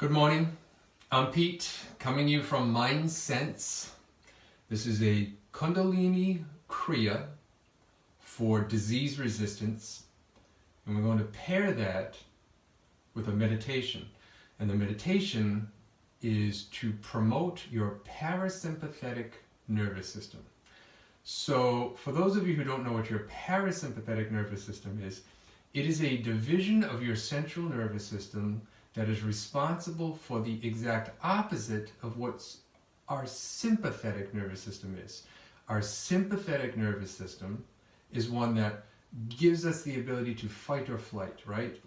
Good morning. I'm Pete, coming to you from MindSense. This is a Kundalini Kriya for disease resistance, and we're going to pair that with a meditation. And the meditation is to promote your parasympathetic nervous system. So, for those of you who don't know what your parasympathetic nervous system is, it is a division of your central nervous system that is responsible for the exact opposite of what our sympathetic nervous system is. Our sympathetic nervous system is one that gives us the ability to fight or flight, right?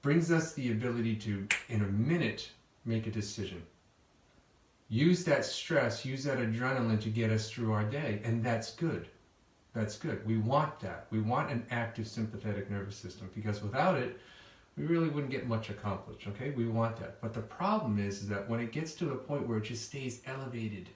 Brings us the ability to, in a minute, make a decision. Use that stress, use that adrenaline to get us through our day, and that's good. That's good. We want that. We want an active sympathetic nervous system, because without it, we really wouldn't get much accomplished, okay? We want that. But the problem is that when it gets to the point where it just stays elevated,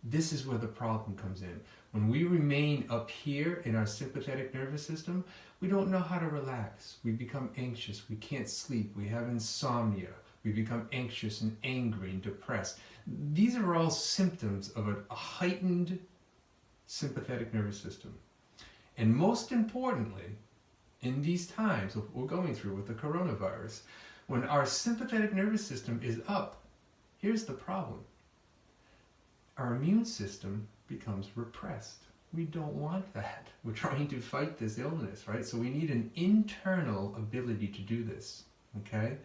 this is where the problem comes in. When we remain up here in our sympathetic nervous system, we don't know how to relax. We become anxious. We can't sleep. We have insomnia. We become anxious and angry and depressed. These are all symptoms of a heightened sympathetic nervous system. And most importantly, in these times of what we're going through with the coronavirus, when our sympathetic nervous system is up, here's the problem. Our immune system becomes repressed. We don't want that. We're trying to fight this illness, right? So we need an internal ability to do this, okay?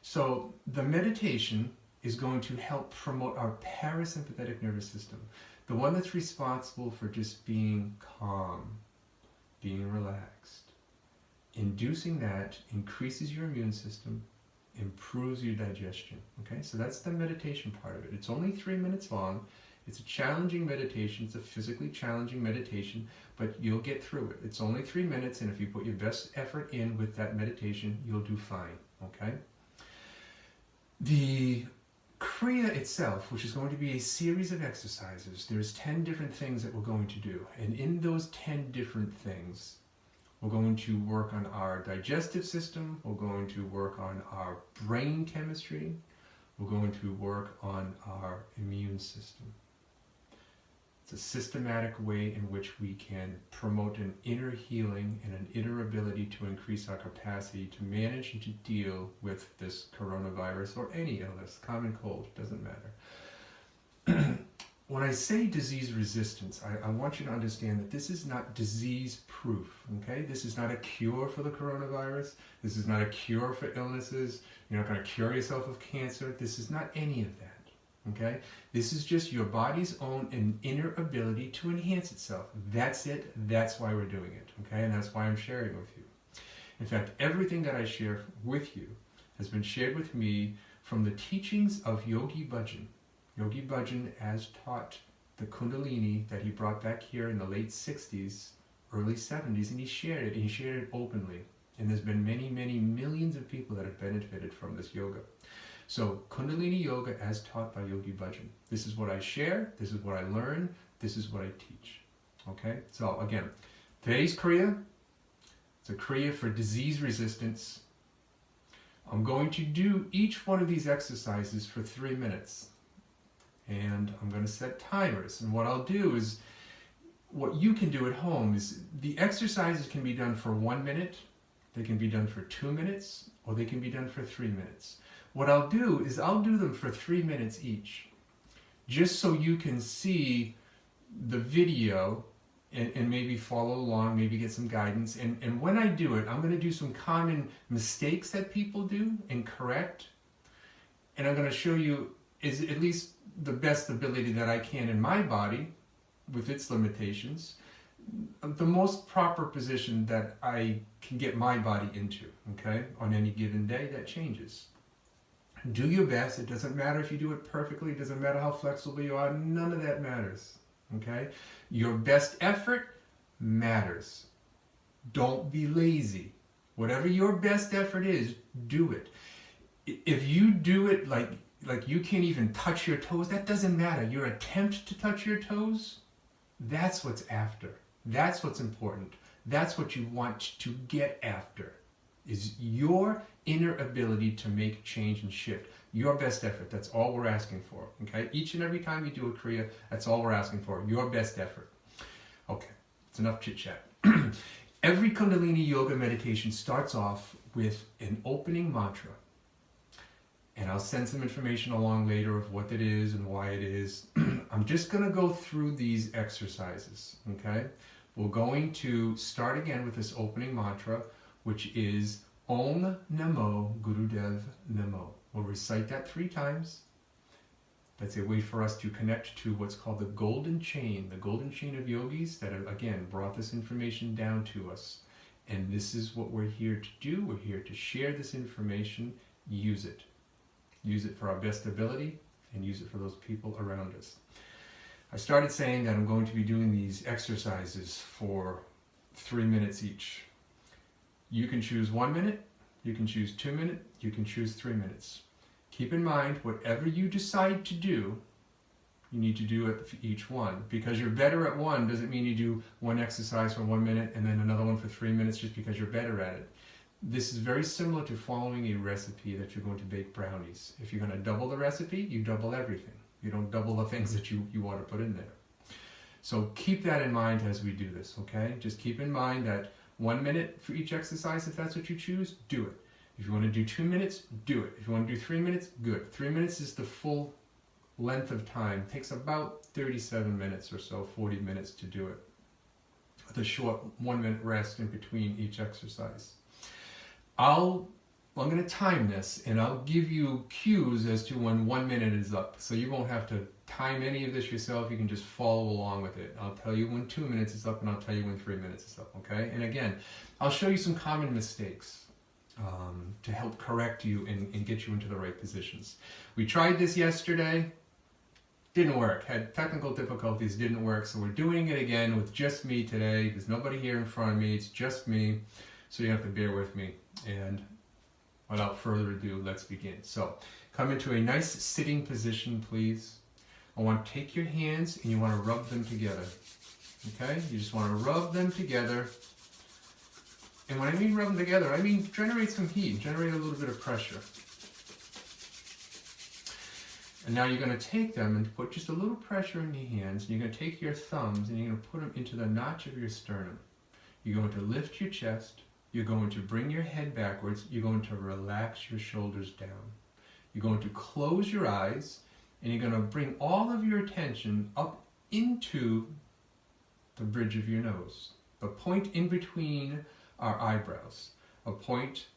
So the meditation is going to help promote our parasympathetic nervous system, the one that's responsible for just being calm, being relaxed. Inducing that increases your immune system, improves your digestion. Okay, so that's the meditation part of it. It's only 3 minutes long. It's a challenging meditation. It's a physically challenging meditation, but you'll get through it. It's only 3 minutes, and if you put your best effort in with that meditation, you'll do fine. Okay? The Kriya itself, which is going to be a series of exercises, there's 10 different things that we're going to do. And in those 10 different things, we're going to work on our digestive system, we're going to work on our brain chemistry, we're going to work on our immune system. It's a systematic way in which we can promote an inner healing and an inner ability to increase our capacity to manage and to deal with this coronavirus or any illness, common cold, doesn't matter. When I say disease resistance, I want you to understand that this is not disease proof, okay? This is not a cure for the coronavirus. This is not a cure for illnesses. You're not going to cure yourself of cancer. This is not any of that, okay? This is just your body's own and inner ability to enhance itself. That's it. That's why we're doing it, okay? And that's why I'm sharing with you. In fact, everything that I share with you has been shared with me from the teachings of Yogi Bhajan. Yogi Bhajan has taught the Kundalini that he brought back here in the late 60s, early 70s, and he shared it openly. And there's been many, many millions of people that have benefited from this yoga. So Kundalini Yoga as taught by Yogi Bhajan. This is what I share, this is what I learn, this is what I teach. Okay, so again, today's Kriya, it's a Kriya for disease resistance. I'm going to do each one of these exercises for 3 minutes. And I'm going to set timers. And what I'll do is, what you can do at home is, the exercises can be done for 1 minute, they can be done for 2 minutes, or they can be done for 3 minutes. What I'll do is, I'll do them for 3 minutes each, just so you can see the video and maybe follow along, maybe get some guidance. And when I do it, I'm going to do some common mistakes that people do and correct. And I'm going to show you is at least the best ability that I can in my body, with its limitations, the most proper position that I can get my body into, okay? On any given day, that changes. Do your best. It doesn't matter if you do it perfectly. It doesn't matter how flexible you are. None of that matters, okay? Your best effort matters. Don't be lazy. Whatever your best effort is, do it. If you do it like you can't even touch your toes, that doesn't matter. Your attempt to touch your toes, that's what's after. That's what's important. That's what you want to get after, is your inner ability to make change and shift. Your best effort, that's all we're asking for, okay? Each and every time you do a Kriya, that's all we're asking for, your best effort. Okay, it's enough chit-chat. Every Kundalini yoga meditation starts off with an opening mantra. And I'll send some information along later of what it is and why it is. I'm just going to go through these exercises, okay? We're going to start again with this opening mantra, which is Om Namo Gurudev Namo. We'll recite that 3 times. That's a way for us to connect to what's called the golden chain of yogis that have, again, brought this information down to us. And this is what we're here to do. We're here to share this information, use it. Use it for our best ability, and use it for those people around us. I started saying that I'm going to be doing these exercises for 3 minutes each. You can choose 1 minute, you can choose 2 minutes, you can choose 3 minutes. Keep in mind, whatever you decide to do, you need to do it for each one. Because you're better at one doesn't mean you do one exercise for 1 minute and then another one for 3 minutes just because you're better at it. This is very similar to following a recipe that you're going to bake brownies. If you're going to double the recipe, you double everything. You don't double the things that you want to put in there. So keep that in mind as we do this, okay? Just keep in mind that 1 minute for each exercise, if that's what you choose, do it. If you want to do 2 minutes, do it. If you want to do 3 minutes, good. 3 minutes is the full length of time. It takes about 37 minutes or so, 40 minutes to do it. With a short 1 minute rest in between each exercise. I'm going to time this, and I'll give you cues as to when 1 minute is up. So you won't have to time any of this yourself. You can just follow along with it. I'll tell you when 2 minutes is up, and I'll tell you when 3 minutes is up, okay? And again, I'll show you some common mistakes to help correct you and get you into the right positions. We tried this yesterday. Didn't work. Had technical difficulties, didn't work. So we're doing it again with just me today. There's nobody here in front of me. It's just me. So you have to bear with me. And without further ado, let's begin. So come into a nice sitting position, please. I want to take your hands and you want to rub them together. Okay? You just want to rub them together. And when I mean rub them together, I mean generate some heat, generate a little bit of pressure. And now you're going to take them and put just a little pressure in your hands. And you're going to take your thumbs and you're going to put them into the notch of your sternum. You're going to lift your chest. You're going to bring your head backwards. You're going to relax your shoulders down. You're going to close your eyes, and you're going to bring all of your attention up into the bridge of your nose, the point in between our eyebrows, a point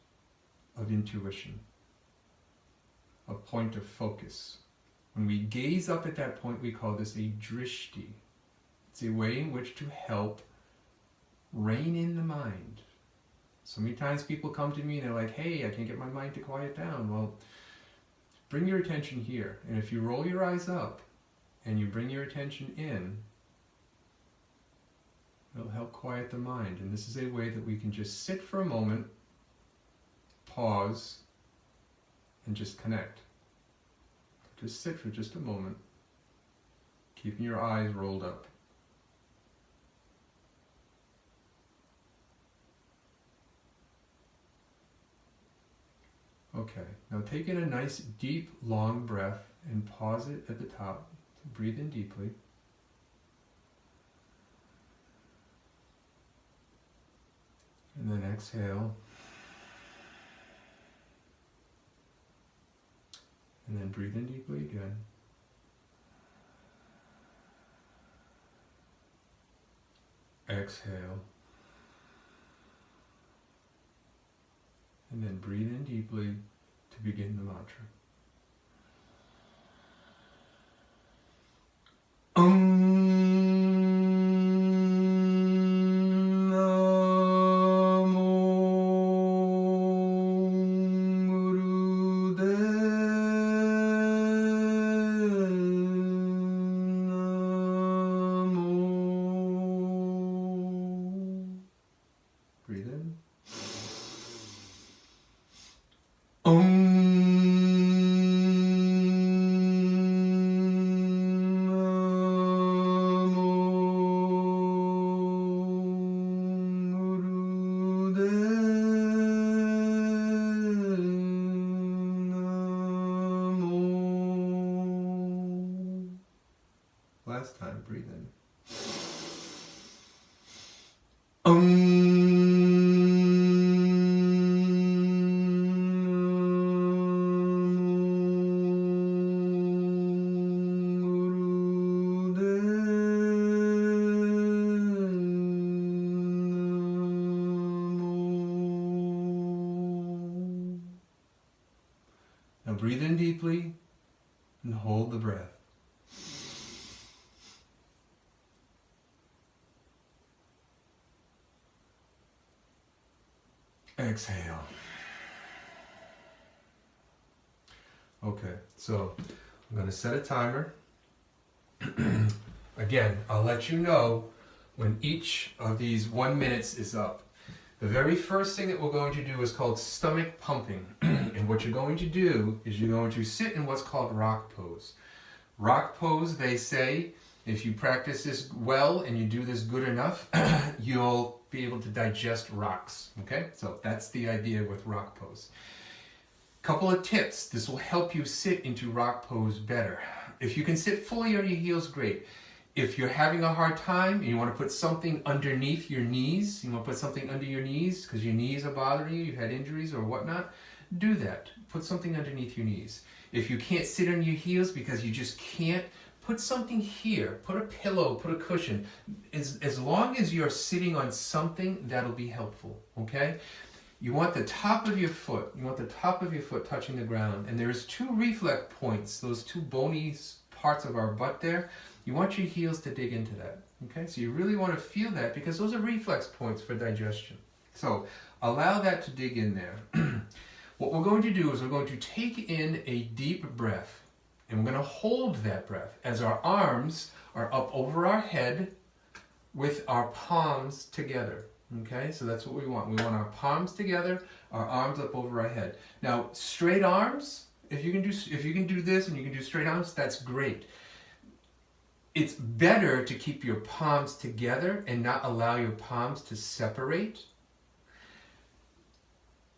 of intuition, a point of focus. When we gaze up at that point, we call this a drishti. It's a way in which to help rein in the mind. So many times people come to me and they're like, hey, I can't get my mind to quiet down. Well, bring your attention here. And if you roll your eyes up and you bring your attention in, it'll help quiet the mind. And this is a way that we can just sit for a moment, pause, and just connect. Just sit for just a moment, keeping your eyes rolled up. Okay, now take in a nice, deep, long breath and pause it at the top. Breathe in deeply. And then exhale. And then breathe in deeply again. Exhale. And then breathe in deeply to begin the mantra. Breathe in. Om last time. Breathe in. Now breathe in deeply and hold the breath. Exhale. Okay, so I'm going to set a timer. Again, I'll let you know when each of these 1 minute is up. The very first thing that we're going to do is called stomach pumping. And what you're going to do is you're going to sit in what's called rock pose. Rock pose, they say, if you practice this well and you do this good enough, you'll be able to digest rocks. Okay, so that's the idea with rock pose. Couple of tips. This will help you sit into rock pose better. If you can sit fully on your heels, great. If you're having a hard time and you want to put something underneath your knees, you want to put something under your knees because your knees are bothering you, you've had injuries or whatnot, do that. Put something underneath your knees. If you can't sit on your heels because you just can't, put something here. Put a pillow, put a cushion. As long as you're sitting on something, that'll be helpful, okay? You want the top of your foot, touching the ground. And there's two reflex points, those two bony parts of our butt there. You want your heels to dig into that, okay? So you really want to feel that because those are reflex points for digestion. So allow that to dig in there. What we're going to do is we're going to take in a deep breath. And we're going to hold that breath as our arms are up over our head with our palms together. Okay, so that's what we want. We want our palms together, our arms up over our head. Now, straight arms, if you can do this and you can do straight arms, that's great. It's better to keep your palms together and not allow your palms to separate.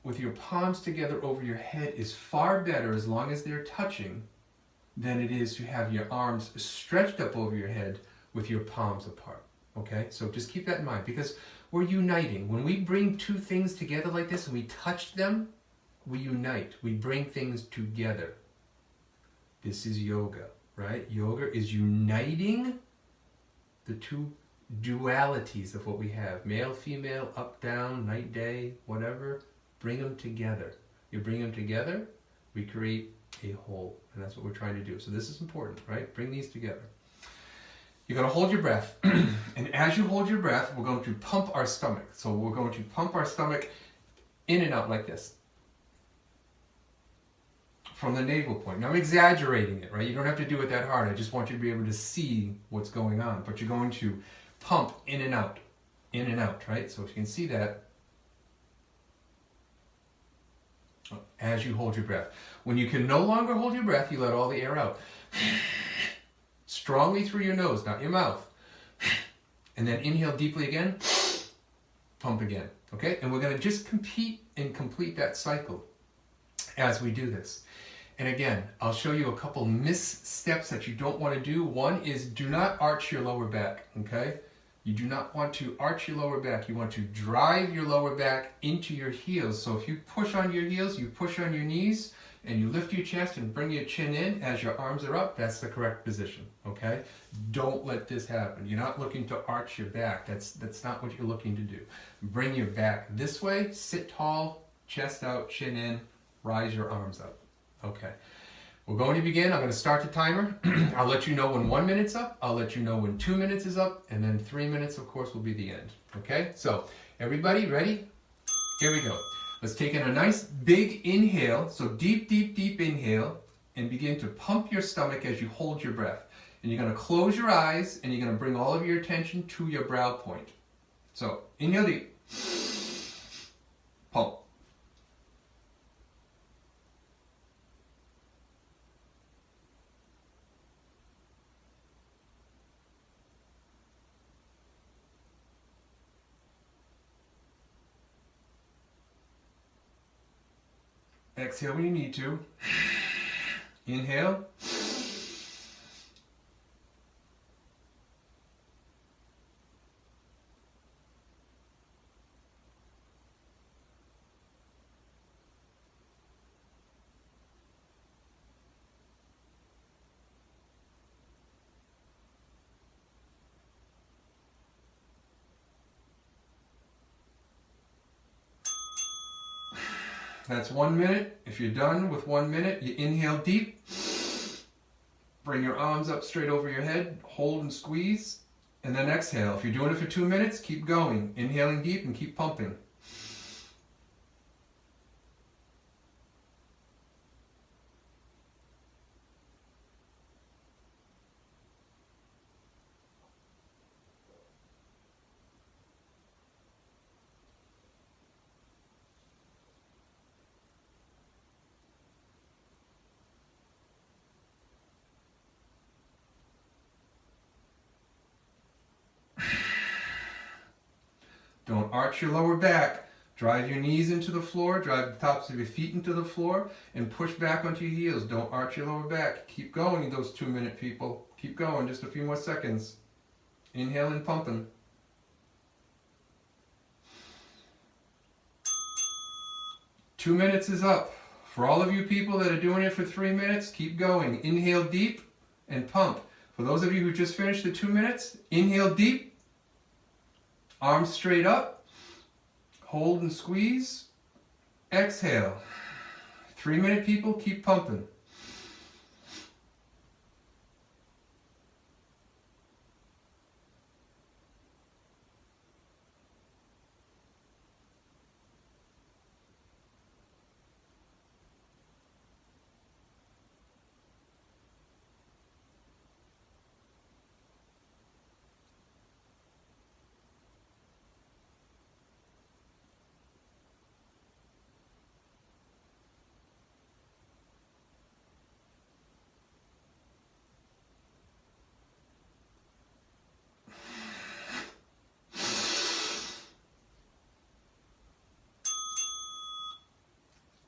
With your palms together over your head is far better as long as they're touching than it is to have your arms stretched up over your head with your palms apart. Okay, so just keep that in mind because we're uniting. When we bring two things together like this and we touch them, we unite. We bring things together. This is yoga, right? Yoga is uniting the two dualities of what we have. Male, female, up, down, night, day, whatever. Bring them together. You bring them together, we create a whole. And that's what we're trying to do. So this is important, right? Bring these together. You're going to hold your breath. And as you hold your breath, we're going to pump our stomach. So we're going to pump our stomach in and out like this. From the navel point. Now I'm exaggerating it, right? You don't have to do it that hard. I just want you to be able to see what's going on. But you're going to pump in and out, right? So if you can see that, as you hold your breath. When you can no longer hold your breath, you let all the air out. Strongly through your nose, not your mouth. And then inhale deeply again. Pump again. Okay? And we're going to just complete that cycle as we do this. And again, I'll show you a couple missteps that you don't want to do. One is do not arch your lower back. Okay? You do not want to arch your lower back. You want to drive your lower back into your heels. So if you push on your heels, you push on your knees, and you lift your chest and bring your chin in as your arms are up, that's the correct position, okay? Don't let this happen. You're not looking to arch your back. That's not what you're looking to do. Bring your back this way, sit tall, chest out, chin in, rise your arms up, okay? We're going to begin. I'm going to start the timer. I'll let you know when 1 minute's up. I'll let you know when 2 minutes is up. And then 3 minutes, of course, will be the end. Okay? So, everybody ready? Here we go. Let's take in a nice big inhale. So, deep, deep, deep inhale. And begin to pump your stomach as you hold your breath. And you're going to close your eyes. And you're going to bring all of your attention to your brow point. So, inhale deep. Pump. Exhale when you need to. Inhale. That's 1 minute. If you're done with 1 minute, you inhale deep. Bring your arms up straight over your head. Hold and squeeze. And then exhale. If you're doing it for 2 minutes, keep going. Inhaling deep and keep pumping. Don't arch your lower back. Drive your knees into the floor, drive the tops of your feet into the floor, and push back onto your heels. Don't arch your lower back. Keep going, those 2 minute people. Keep going, just a few more seconds. Inhale and pumping. Two minutes is up. For all of you people that are doing it for 3 minutes, keep going. Inhale deep and pump. For those of you who just finished the 2 minutes, inhale deep. Arms straight up, hold and squeeze, exhale. 3 minute people, keep pumping.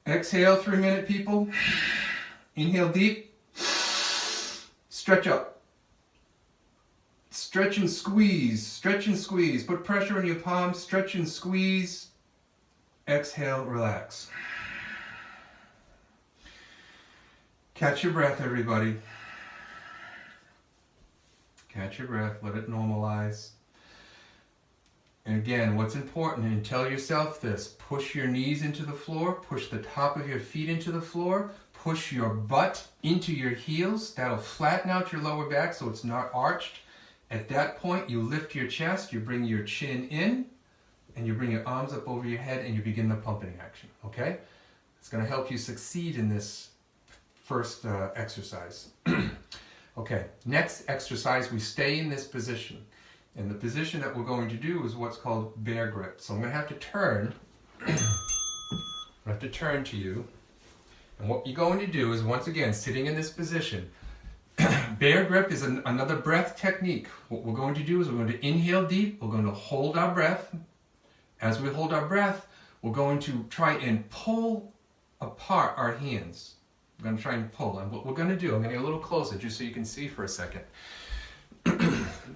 Exhale, 3 minute people. Inhale deep. Stretch up. Stretch and squeeze. Stretch and squeeze. Put pressure on your palms. Stretch and squeeze. Exhale, relax. Catch your breath, everybody. Catch your breath. Let it normalize. And again, what's important, and tell yourself this, push your knees into the floor, push the top of your feet into the floor, push your butt into your heels. That'll flatten out your lower back so it's not arched. At that point, you lift your chest, you bring your chin in, and you bring your arms up over your head, and you begin the pumping action, okay? It's going to help you succeed in this first exercise. Okay, next exercise, we stay in this position. And the position that we're going to do is what's called bear grip. So I'm going to have to turn. To you. And what you're going to do is, once again, sitting in this position. Bear grip is another breath technique. What we're going to do is we're going to inhale deep. We're going to hold our breath. As we hold our breath, we're going to try and pull apart our hands. We're going to try and pull. And what we're going to do, I'm going to get a little closer just so you can see for a second.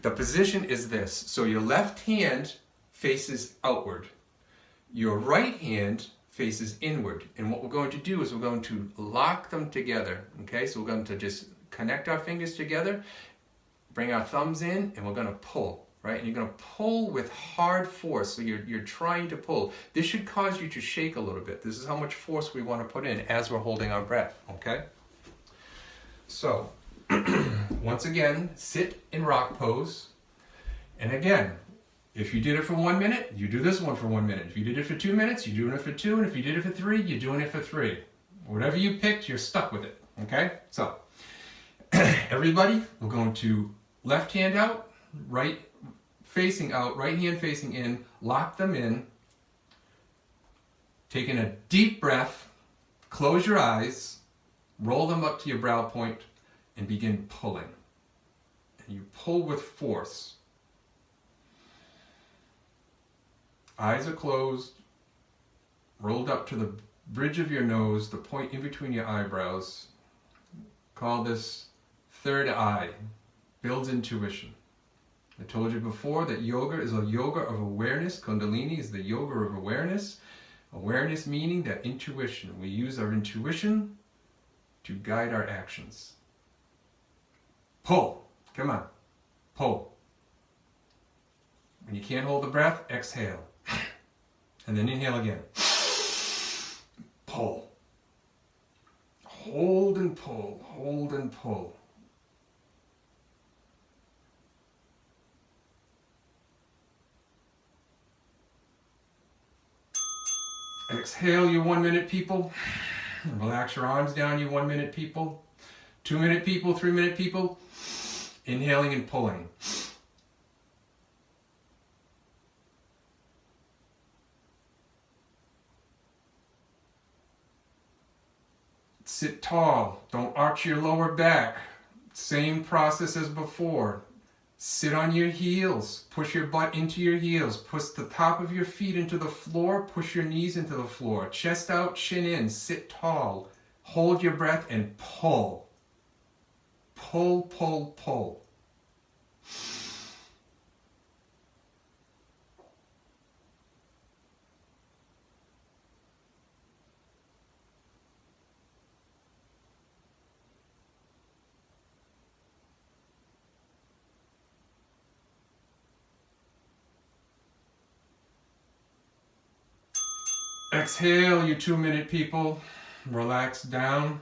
The position is this. So your left hand faces outward. Your right hand faces inward. And what we're going to do is we're going to lock them together. Okay, so we're going to just connect our fingers together, bring our thumbs in, and we're going to pull. Right? And you're going to pull with hard force. So you're trying to pull. This should cause you to shake a little bit. This is how much force we want to put in as we're holding our breath. Okay? So, once again, sit in rock pose. And again, if you did it for 1 minute, you do this one for 1 minute. If you did it for 2 minutes, you're doing it for 2. And if you did it for 3, you're doing it for 3. Whatever you picked, you're stuck with it. Okay? So, everybody, we're going to left hand out, right facing out, right hand facing in, lock them in. Taking a deep breath, close your eyes, roll them up to your brow point, and begin pulling. And you pull with force. Eyes are closed, rolled up to the bridge of your nose, the point in between your eyebrows. Call this third eye. Builds intuition. I told you before that yoga is a yoga of awareness. Kundalini is the yoga of awareness. Awareness meaning that intuition. We use our intuition to guide our actions. Pull. Come on. Pull. When you can't hold the breath, exhale. And then inhale again. pull. Hold and pull, hold and pull. Exhale, you 1 minute people. Relax your arms down, you 1 minute people. 2 minute people, 3 minute people. Inhaling and pulling. Sit tall. Don't arch your lower back. Same process as before. Sit on your heels. Push your butt into your heels. Push the top of your feet into the floor. Push your knees into the floor. Chest out, chin in. Sit tall. Hold your breath and pull. Pull, pull, pull. Exhale, you 2 minute people. Relax down.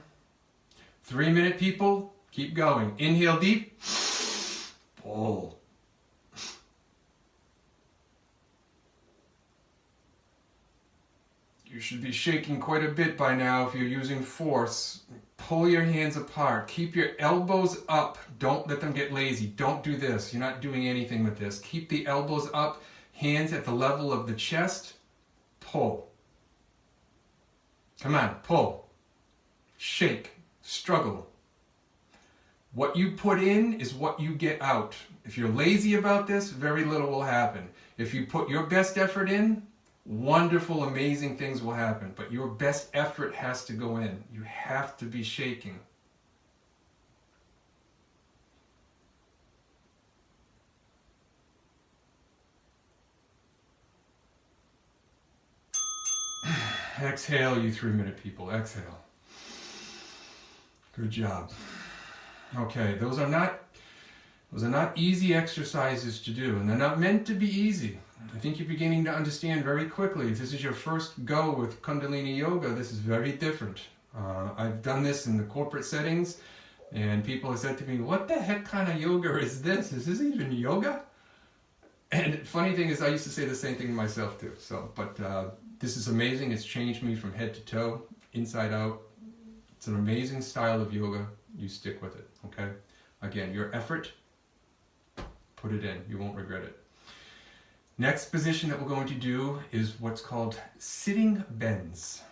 3 minute people, keep going. Inhale deep. Pull. You should be shaking quite a bit by now if you're using force. Pull your hands apart. Keep your elbows up. Don't let them get lazy. Don't do this. You're not doing anything with this. Keep the elbows up. Hands at the level of the chest. Pull. Come on, pull. Shake. Struggle. What you put in is what you get out. If you're lazy about this, very little will happen. If you put your best effort in, wonderful, amazing things will happen. But your best effort has to go in. You have to be shaking. Exhale, you 3 minute people. Exhale. Good job. Okay, those are not easy exercises to do, and they're not meant to be easy. I think you're beginning to understand very quickly. If this is your first go with Kundalini Yoga, this is very different. I've done this in the corporate settings, and people have said to me, "What the heck kind of yoga is this? Is this even yoga?" And funny thing is, I used to say the same thing to myself too. But this is amazing. It's changed me from head to toe, inside out. It's an amazing style of yoga. You stick with it, okay? Again, your effort, put it in. You won't regret it. Next position that we're going to do is what's called sitting bends.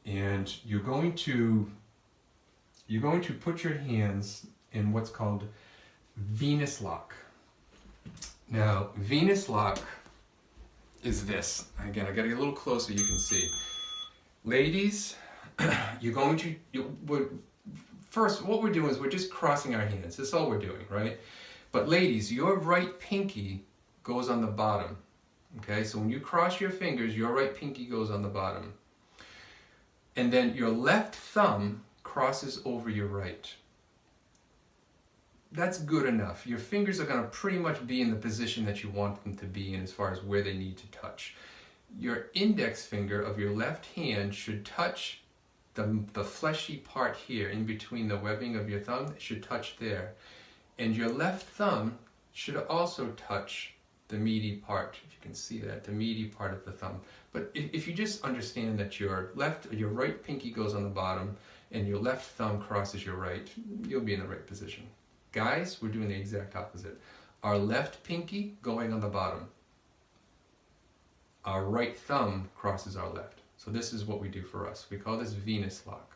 And you're going to put your hands in what's called Venus lock. Now, Venus lock is this. Again, I got to get a little closer, you can see. Ladies, first, what we're doing is we're just crossing our hands. That's all we're doing, right? But ladies, your right pinky goes on the bottom. Okay, so when you cross your fingers, your right pinky goes on the bottom. And then your left thumb crosses over your right. That's good enough. Your fingers are going to pretty much be in the position that you want them to be in as far as where they need to touch. Your index finger of your left hand should touch the fleshy part here in between the webbing of your thumb. It should touch there. And your left thumb should also touch the meaty part, if you can see that, the meaty part of the thumb. But if you just understand that your right pinky goes on the bottom and your left thumb crosses your right, you'll be in the right position. Guys, we're doing the exact opposite. Our left pinky going on the bottom. Our right thumb crosses our left. So this is what we do for us. We call this Venus lock.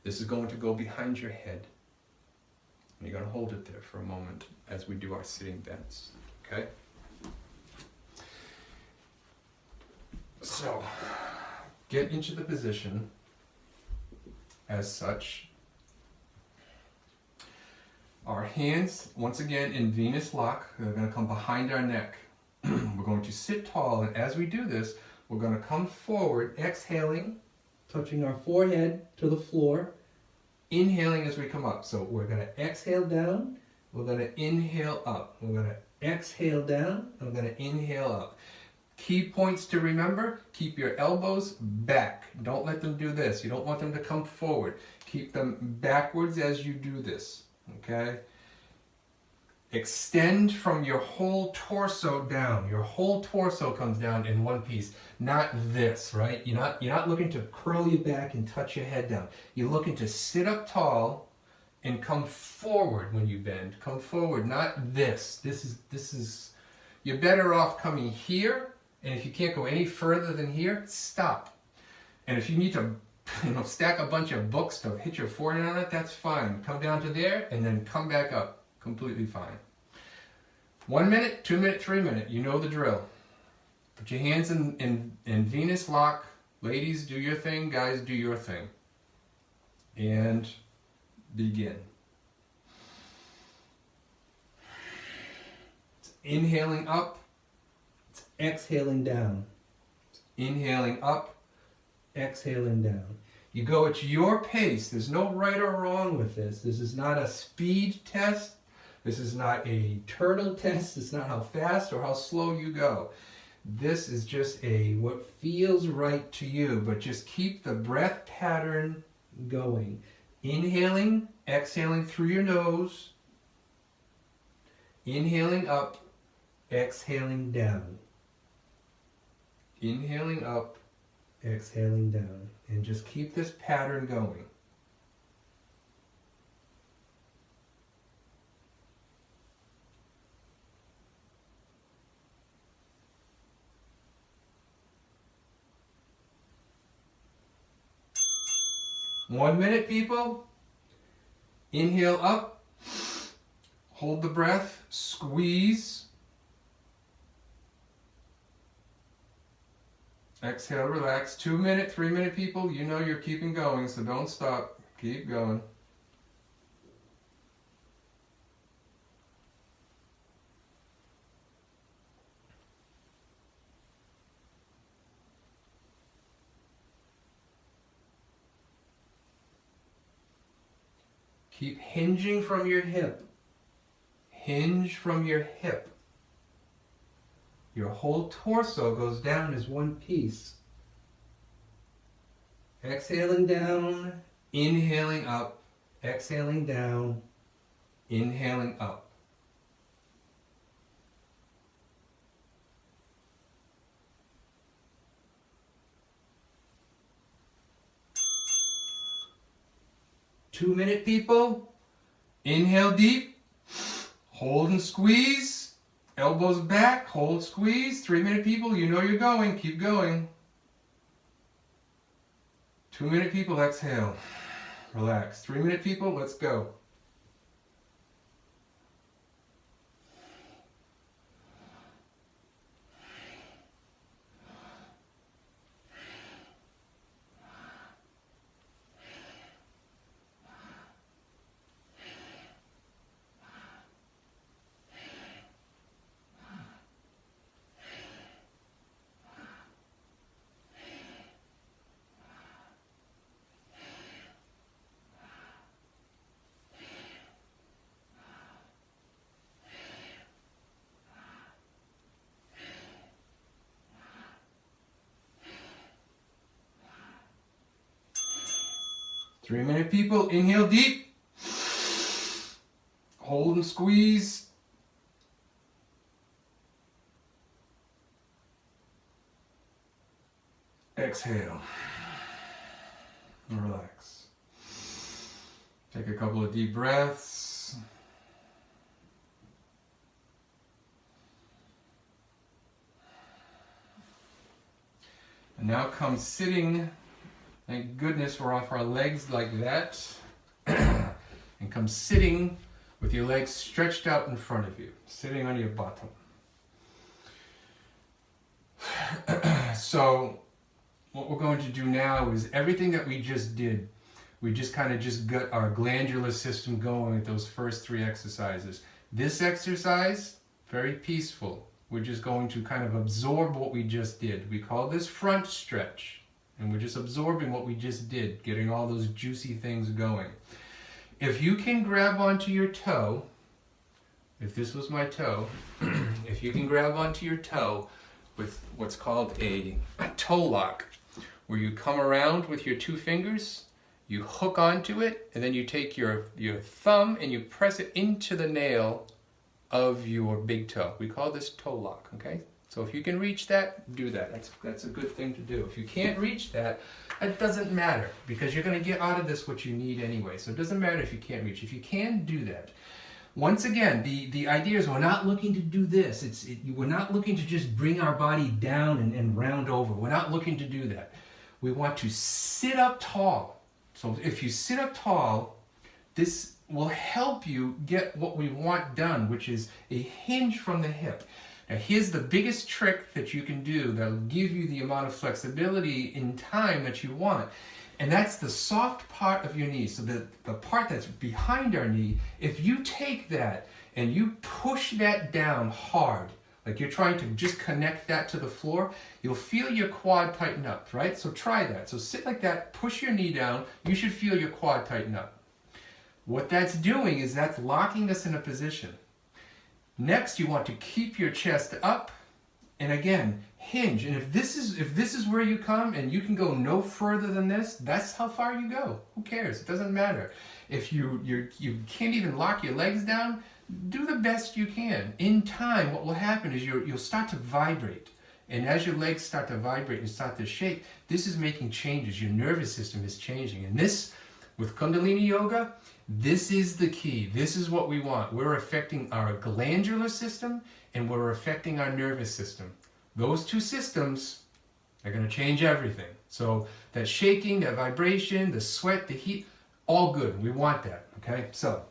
This is going to go behind your head. And you're going to hold it there for a moment as we do our sitting bends. Okay? So, get into the position as such. Our hands, once again, in Venus lock, they're going to come behind our neck. We're going to sit tall, and as we do this, we're going to come forward, exhaling, touching our forehead to the floor, inhaling as we come up. So we're going to exhale down, we're going to inhale up. We're going to exhale down, and we're going to inhale up. Key points to remember: keep your elbows back. Don't let them do this. You don't want them to come forward. Keep them backwards as you do this, okay? Extend from your whole torso down. Your whole torso comes down in one piece, not this, right? You're not looking to curl your back and touch your head down. You're looking to sit up tall and come forward when you bend. Come forward, not this. This is you're better off coming here, and if you can't go any further than here, stop. And if you need to, stack a bunch of books to hit your forehead on it, that's fine. Come down to there and then come back up. Completely fine. 1 minute, 2 minute, 3 minute. You know the drill. Put your hands in Venus lock. Ladies, do your thing. Guys, do your thing. And begin. It's inhaling up. It's exhaling down. It's inhaling up. Exhaling down. You go at your pace. There's no right or wrong with this. This is not a speed test. This is not a turtle test. It's not how fast or how slow you go. This is just what feels right to you, but just keep the breath pattern going. Inhaling, exhaling through your nose. Inhaling up, exhaling down. Inhaling up, exhaling down. And just keep this pattern going. One minute, people. Inhale up. Hold the breath. Squeeze. Exhale, relax. 2 minute, 3 minute, people. You know you're keeping going, so don't stop. Keep going. Keep hinging from your hip. Hinge from your hip. Your whole torso goes down as one piece. Exhaling down, inhaling up, exhaling down, inhaling up. Two-minute, people. Inhale deep. Hold and squeeze. Elbows back. Hold, squeeze. 3 minute, people. You know you're going. Keep going. 2 minute, people. Exhale. Relax. 3 minute, people. Let's go. Three-minute, people. Inhale deep. Hold and squeeze. Exhale. Relax. Take a couple of deep breaths. And now come sitting. Thank goodness we're off our legs like that. And come sitting with your legs stretched out in front of you, sitting on your bottom. So what we're going to do now is everything that we just did, we just kind of just got our glandular system going with those first 3 exercises. This exercise, very peaceful. We're just going to kind of absorb what we just did. We call this front stretch. And we're just absorbing what we just did, getting all those juicy things going. If you can grab onto your toe, if this was my toe, if you can grab onto your toe, with what's called a toe lock, where you come around with your two fingers, you hook onto it, and then you take your thumb and you press it into the nail of your big toe. We call this toe lock, okay? So if you can reach that, do that. That's a good thing to do. If you can't reach that, it doesn't matter, because you're going to get out of this what you need anyway. So it doesn't matter if you can't reach. If you can, do that. Once again, the idea is we're not looking to do this. We're not looking to just bring our body down and round over. We're not looking to do that. We want to sit up tall. So if you sit up tall, this will help you get what we want done, which is a hinge from the hip. Now here's the biggest trick that you can do that'll give you the amount of flexibility in time that you want. And that's the soft part of your knee. So the part that's behind our knee, if you take that and you push that down hard, like you're trying to just connect that to the floor, you'll feel your quad tighten up, right? So try that. So sit like that, push your knee down, you should feel your quad tighten up. What that's doing is that's locking us in a position. Next, you want to keep your chest up, and again, hinge. And if this is where you come and you can go no further than this, that's how far you go. Who cares? It doesn't matter. If you can't even lock your legs down, do the best you can. In time, what will happen is you'll start to vibrate. And as your legs start to vibrate and start to shake, this is making changes. Your nervous system is changing. And this, with Kundalini Yoga, this is the key. This is what we want. We're affecting our glandular system and we're affecting our nervous system. Those two systems are going to change everything. So that shaking, that vibration, the sweat, the heat, all good. We want that, okay? So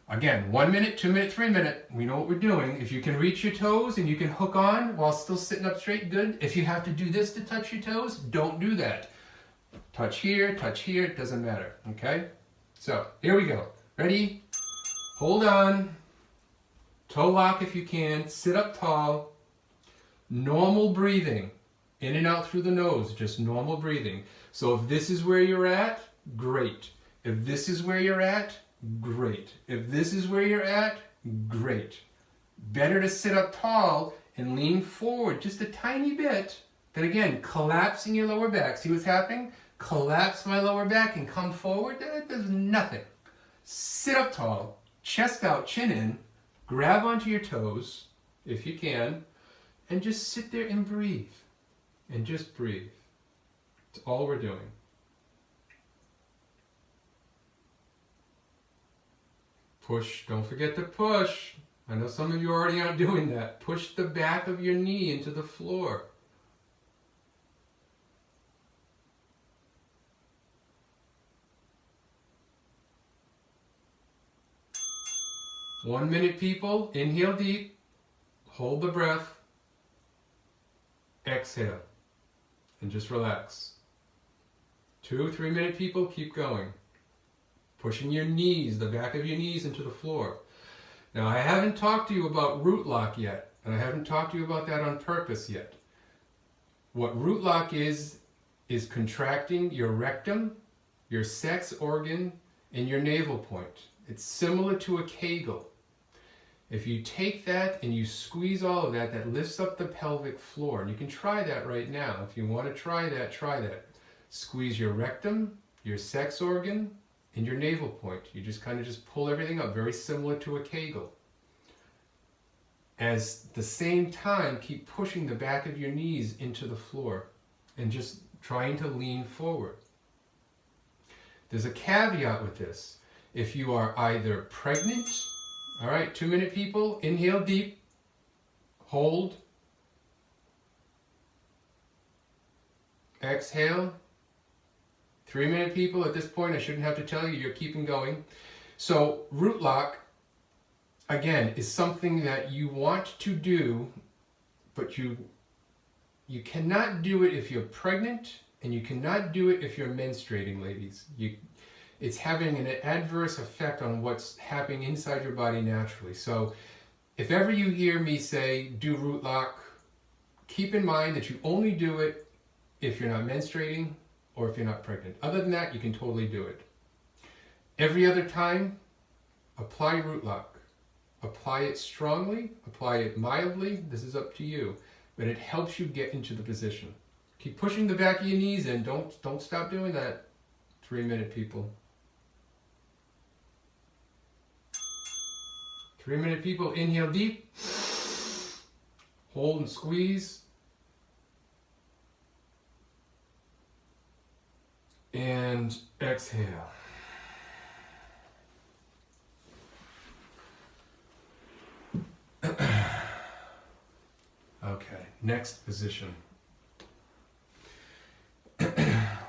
again, 1 minute, 2 minute, 3 minute, we know what we're doing. If you can reach your toes and you can hook on while still sitting up straight, good. If you have to do this to touch your toes, don't do that. Touch here, it doesn't matter, okay? So, here we go. Ready? Hold on. Toe lock if you can. Sit up tall. Normal breathing. In and out through the nose. Just normal breathing. So if this is where you're at, great. If this is where you're at, great. If this is where you're at, great. Better to sit up tall and lean forward just a tiny bit than, again, collapsing your lower back. See what's happening? Collapse my lower back and come forward, that does nothing. Sit up tall, chest out, chin in, grab onto your toes, if you can, and just sit there and breathe. And just breathe. That's all we're doing. Push, don't forget to push. I know some of you already aren't doing that. Push the back of your knee into the floor. One minute, people. Inhale deep. Hold the breath. Exhale. And just relax. 2, 3 minute, people. Keep going. Pushing your knees, the back of your knees into the floor. Now, I haven't talked to you about root lock yet. And I haven't talked to you about that on purpose yet. What root lock is contracting your rectum, your sex organ, and your navel point. It's similar to a Kegel. If you take that and you squeeze all of that, that lifts up the pelvic floor. And you can try that right now. If you want to try that, try that. Squeeze your rectum, your sex organ, and your navel point. You just kind of just pull everything up, very similar to a Kegel. As the same time, keep pushing the back of your knees into the floor and just trying to lean forward. There's a caveat with this. If you are either pregnant, all right, 2 minute, people, inhale deep, hold, exhale. 3 minute, people, at this point, I shouldn't have to tell you, you're keeping going. So root lock, again, is something that you want to do, but you cannot do it if you're pregnant, and you cannot do it if you're menstruating, ladies. It's having an adverse effect on what's happening inside your body naturally. So if ever you hear me say, do root lock, keep in mind that you only do it if you're not menstruating or if you're not pregnant. Other than that, you can totally do it. Every other time, apply root lock. Apply it strongly, apply it mildly, this is up to you. but it helps you get into the position. Keep pushing the back of your knees in. Don't stop doing that. 3-minute people. 3-minute people, inhale deep. Hold and squeeze. And exhale. Okay, next position.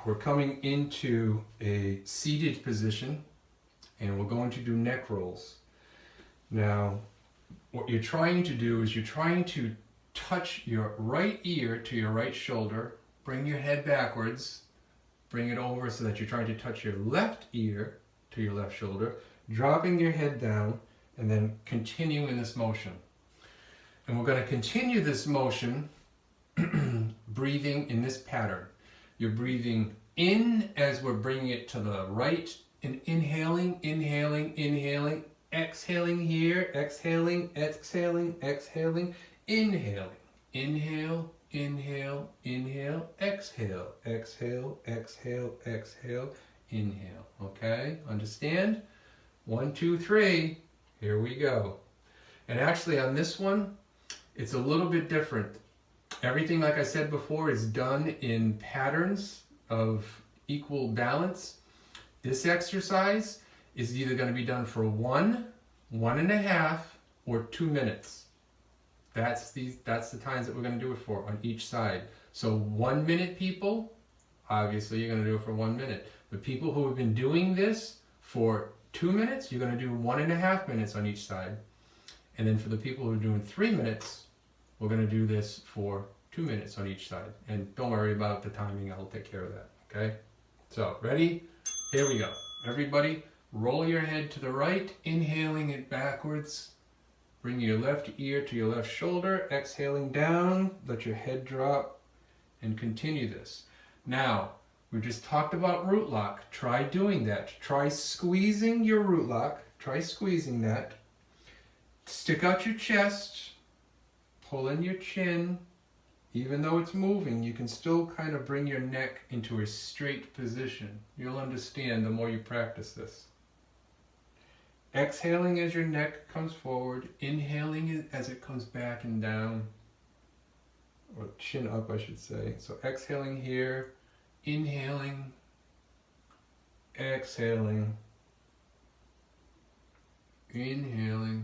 We're coming into a seated position, and we're going to do neck rolls. Now, what you're trying to do is you're trying to touch your right ear to your right shoulder, bring your head backwards, bring it over so that you're trying to touch your left ear to your left shoulder, dropping your head down, and then continue in this motion. And we're going to continue this motion breathing in this pattern. You're breathing in as we're bringing it to the right, and inhaling, inhaling, inhaling, exhaling here, exhaling, exhaling, exhaling, inhaling, inhale, inhale, inhale, exhale, exhale, exhale, exhale, inhale. Okay, understand? 1, 2, 3, here we go. And actually on this one, it's a little bit different. Everything, like I said before, is done in patterns of equal balance. This exercise is either going to be done for 1, 1.5, or 2 minutes. That's the times that we're going to do it for on each side. So 1 minute people, obviously you're going to do it for 1 minute. The people who have been doing this for 2 minutes, you're going to do 1.5 minutes on each side. And then for the people who are doing 3 minutes, we're going to do this for 2 minutes on each side. And don't worry about the timing, I'll take care of that, okay? So, ready? Here we go. Everybody, roll your head to the right, inhaling it backwards. Bring your left ear to your left shoulder, exhaling down, let your head drop, and continue this. Now, we just talked about root lock. Try doing that. Try squeezing your root lock. Try squeezing that. Stick out your chest. Pull in your chin. Even though it's moving, you can still kind of bring your neck into a straight position. You'll understand the more you practice this. Exhaling as your neck comes forward. Inhaling as it comes back and down. Or chin up, I should say. So exhaling here. Inhaling. Exhaling. Inhaling.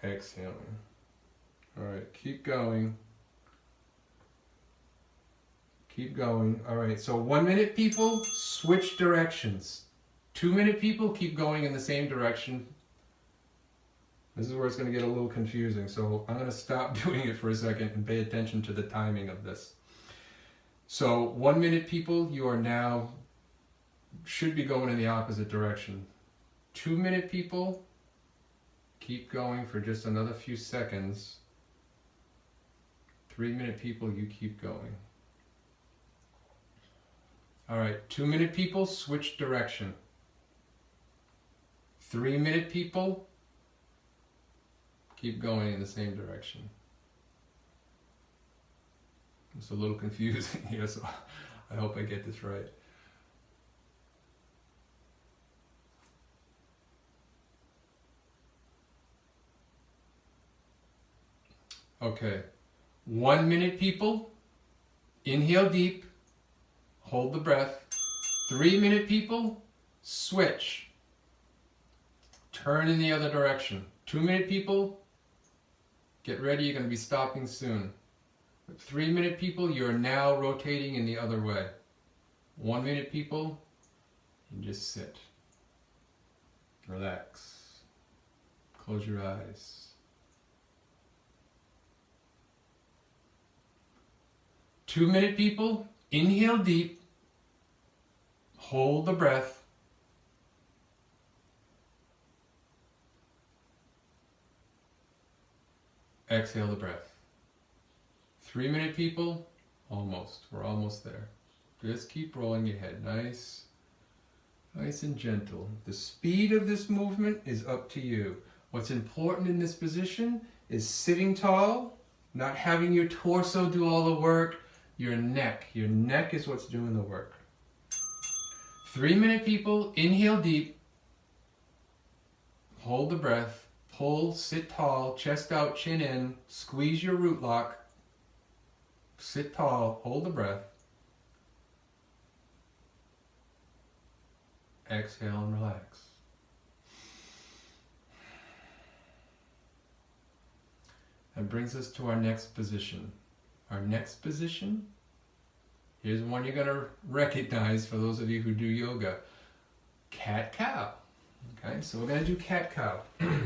Exhaling. All right, keep going. Keep going. All right, so 1 minute people, switch directions. 2 minute people, keep going in the same direction. This is where it's going to get a little confusing, so I'm going to stop doing it for a second and pay attention to the timing of this. So 1 minute people, you are now, should be going in the opposite direction. 2 minute people, keep going for just another few seconds. 3 minute people, you keep going. All right, 2 minute people, switch direction. 3 minute people, keep going in the same direction. It's a little confusing here, so I hope I get this right. Okay, 1 minute people, inhale deep, hold the breath. 3 minute people, switch. Turn in the other direction. 2 minute people, get ready, you're going to be stopping soon. 3 minute people, you're now rotating in the other way. 1 minute people, you just sit. Relax. Close your eyes. 2 minute people, inhale deep, hold the breath. Exhale the breath. 3 minute people, almost. We're almost there. Just keep rolling your head. Nice and gentle. The speed of this movement is up to you. What's important in this position is sitting tall, not having your torso do all the work, your neck. Your neck is what's doing the work. 3-minute people, inhale deep, hold the breath, pull, sit tall, chest out, chin in, squeeze your root lock, sit tall, hold the breath, exhale and relax. That brings us to our next position. Our next position, here's one you're going to recognize for those of you who do yoga. Cat-cow. Okay, so we're going to do cat-cow. Now,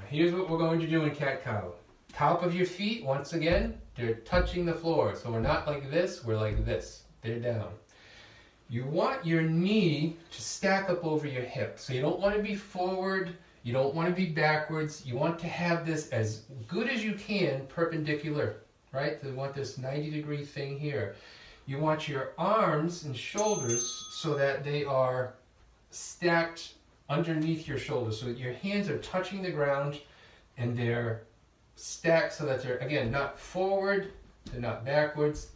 here's what we're going to do in cat-cow. Top of your feet, once again, they're touching the floor. So we're not like this, we're like this. They're down. You want your knee to stack up over your hip. So you don't want to be forward, you don't want to be backwards. You want to have this as good as you can perpendicular, right? So you want this 90-degree thing here. You want your arms and shoulders so that they are stacked underneath your shoulders, so that your hands are touching the ground and they're stacked so that they're, again, not forward, they're not backwards.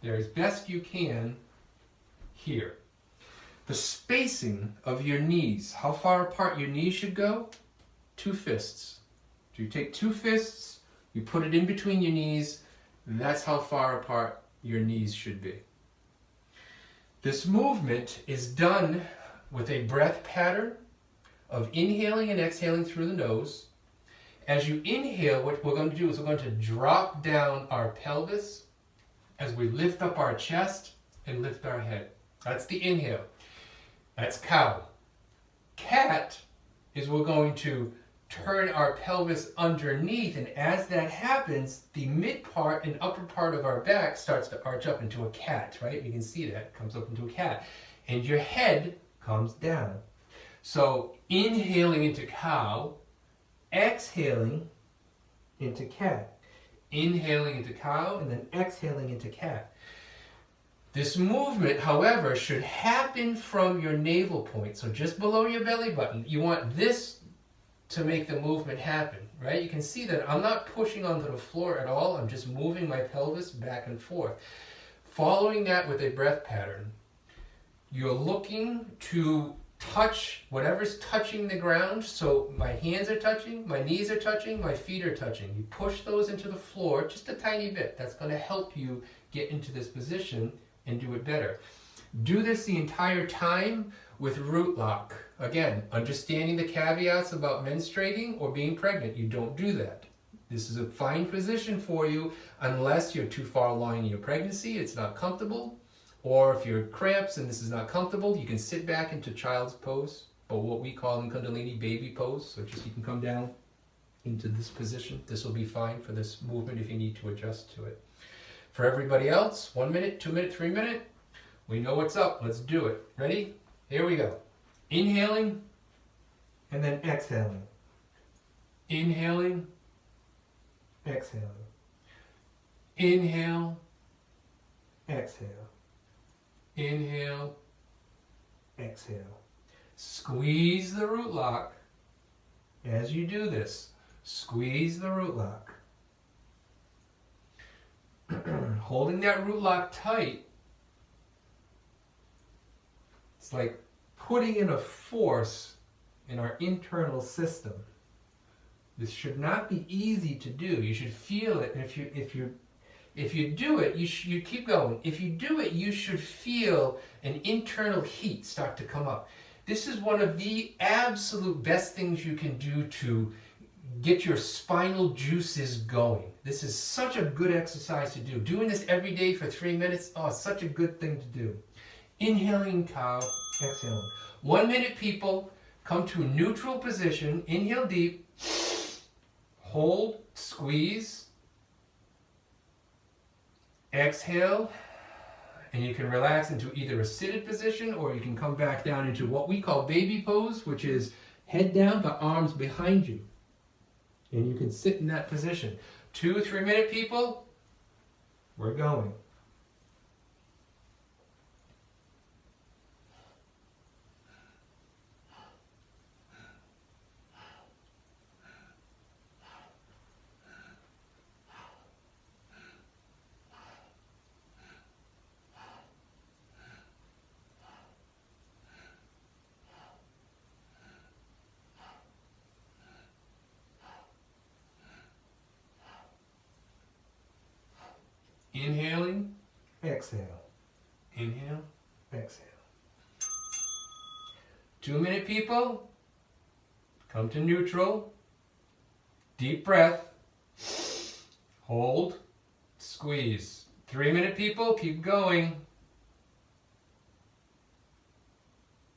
They're as best you can here. The spacing of your knees, how far apart your knees should go? 2 fists. So you take 2 fists, you put it in between your knees, that's how far apart your knees should be. This movement is done with a breath pattern of inhaling and exhaling through the nose. As you inhale, what we're going to do is we're going to drop down our pelvis as we lift up our chest and lift our head. That's the inhale. That's cow. Cat is we're going to turn our pelvis underneath, and as that happens, the mid part and upper part of our back starts to arch up into a cat, right? You can see that, it comes up into a cat. And your head comes down. So inhaling into cow, exhaling into cat. Inhaling into cow, and then exhaling into cat. This movement, however, should happen from your navel point, so just below your belly button. You want this to make the movement happen, right? You can see that I'm not pushing onto the floor at all. I'm just moving my pelvis back and forth. Following that with a breath pattern, you're looking to touch whatever's touching the ground. So my hands are touching, my knees are touching, my feet are touching. You push those into the floor just a tiny bit. That's going to help you get into this position and do it better. Do this the entire time with root lock. Again, understanding the caveats about menstruating or being pregnant. You don't do that. This is a fine position for you unless you're too far along in your pregnancy, it's not comfortable, or if you're cramps and this is not comfortable, you can sit back into child's pose, or what we call in Kundalini baby pose. So just you can come down into this position. This will be fine for this movement if you need to adjust to it. For everybody else, 1 minute, 2 minute, 3 minute, we know what's up. Let's do it. Ready? Here we go. Inhaling and then exhaling. Inhaling, exhaling. Inhale, exhale. Inhale, exhale. Squeeze the root lock. As you do this, squeeze the root lock. Holding that root lock tight, it's like putting in a force in our internal system. This should not be easy to do. You should feel it, and if you do it, you keep going. If you do it, you should feel an internal heat start to come up. This is one of the absolute best things you can do to get your spinal juices going. This is such a good exercise to do. Doing this every day for 3 minutes, oh, it's such a good thing to do. Inhaling cow, exhaling. 1 minute, people, come to a neutral position. Inhale deep, hold, squeeze, exhale, and you can relax into either a seated position or you can come back down into what we call baby pose, which is head down but arms behind you. And you can sit in that position. 2 3 minute, people, we're going. Inhaling, exhale. Inhale, exhale. 2-minute people, come to neutral. Deep breath. Hold, squeeze. 3-minute people, keep going.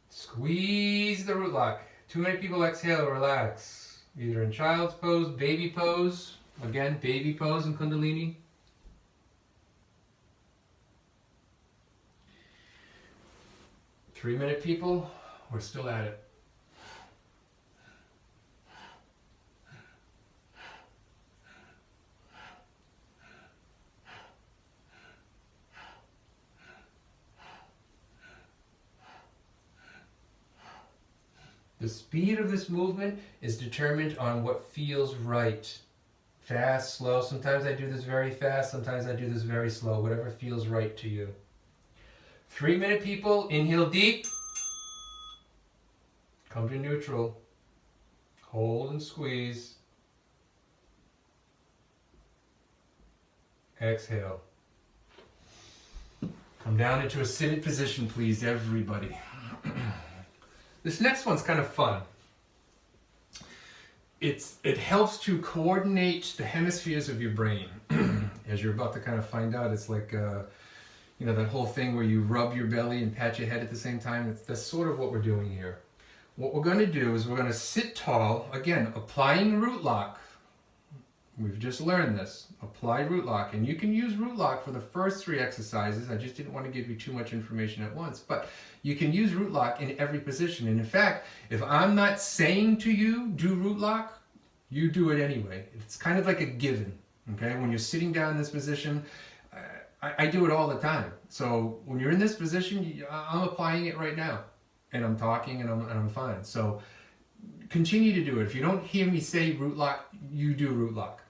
Squeeze the root lock. 2-minute people, exhale, relax. Either in child's pose, baby pose. Again, baby pose in Kundalini. 3-minute people, we're still at it. The speed of this movement is determined on what feels right. Fast, slow. Sometimes I do this very fast, sometimes I do this very slow. Whatever feels right to you. 3-minute people, inhale deep. Come to neutral. Hold and squeeze. Exhale. Come down into a seated position, please, everybody. This next one's kind of fun. It helps to coordinate the hemispheres of your brain. As you're about to kind of find out, it's like, that whole thing where you rub your belly and pat your head at the same time. That's sort of what we're doing here. What we're going to do is we're going to sit tall, again, applying root lock. We've just learned this. Apply root lock. And you can use root lock for the first 3 exercises. I just didn't want to give you too much information at once. But you can use root lock in every position. And in fact, if I'm not saying to you, do root lock, you do it anyway. It's kind of like a given. Okay? When you're sitting down in this position, I do it all the time. So when you're in this position, I'm applying it right now. And I'm talking and I'm fine. So continue to do it. If you don't hear me say root lock, you do root lock.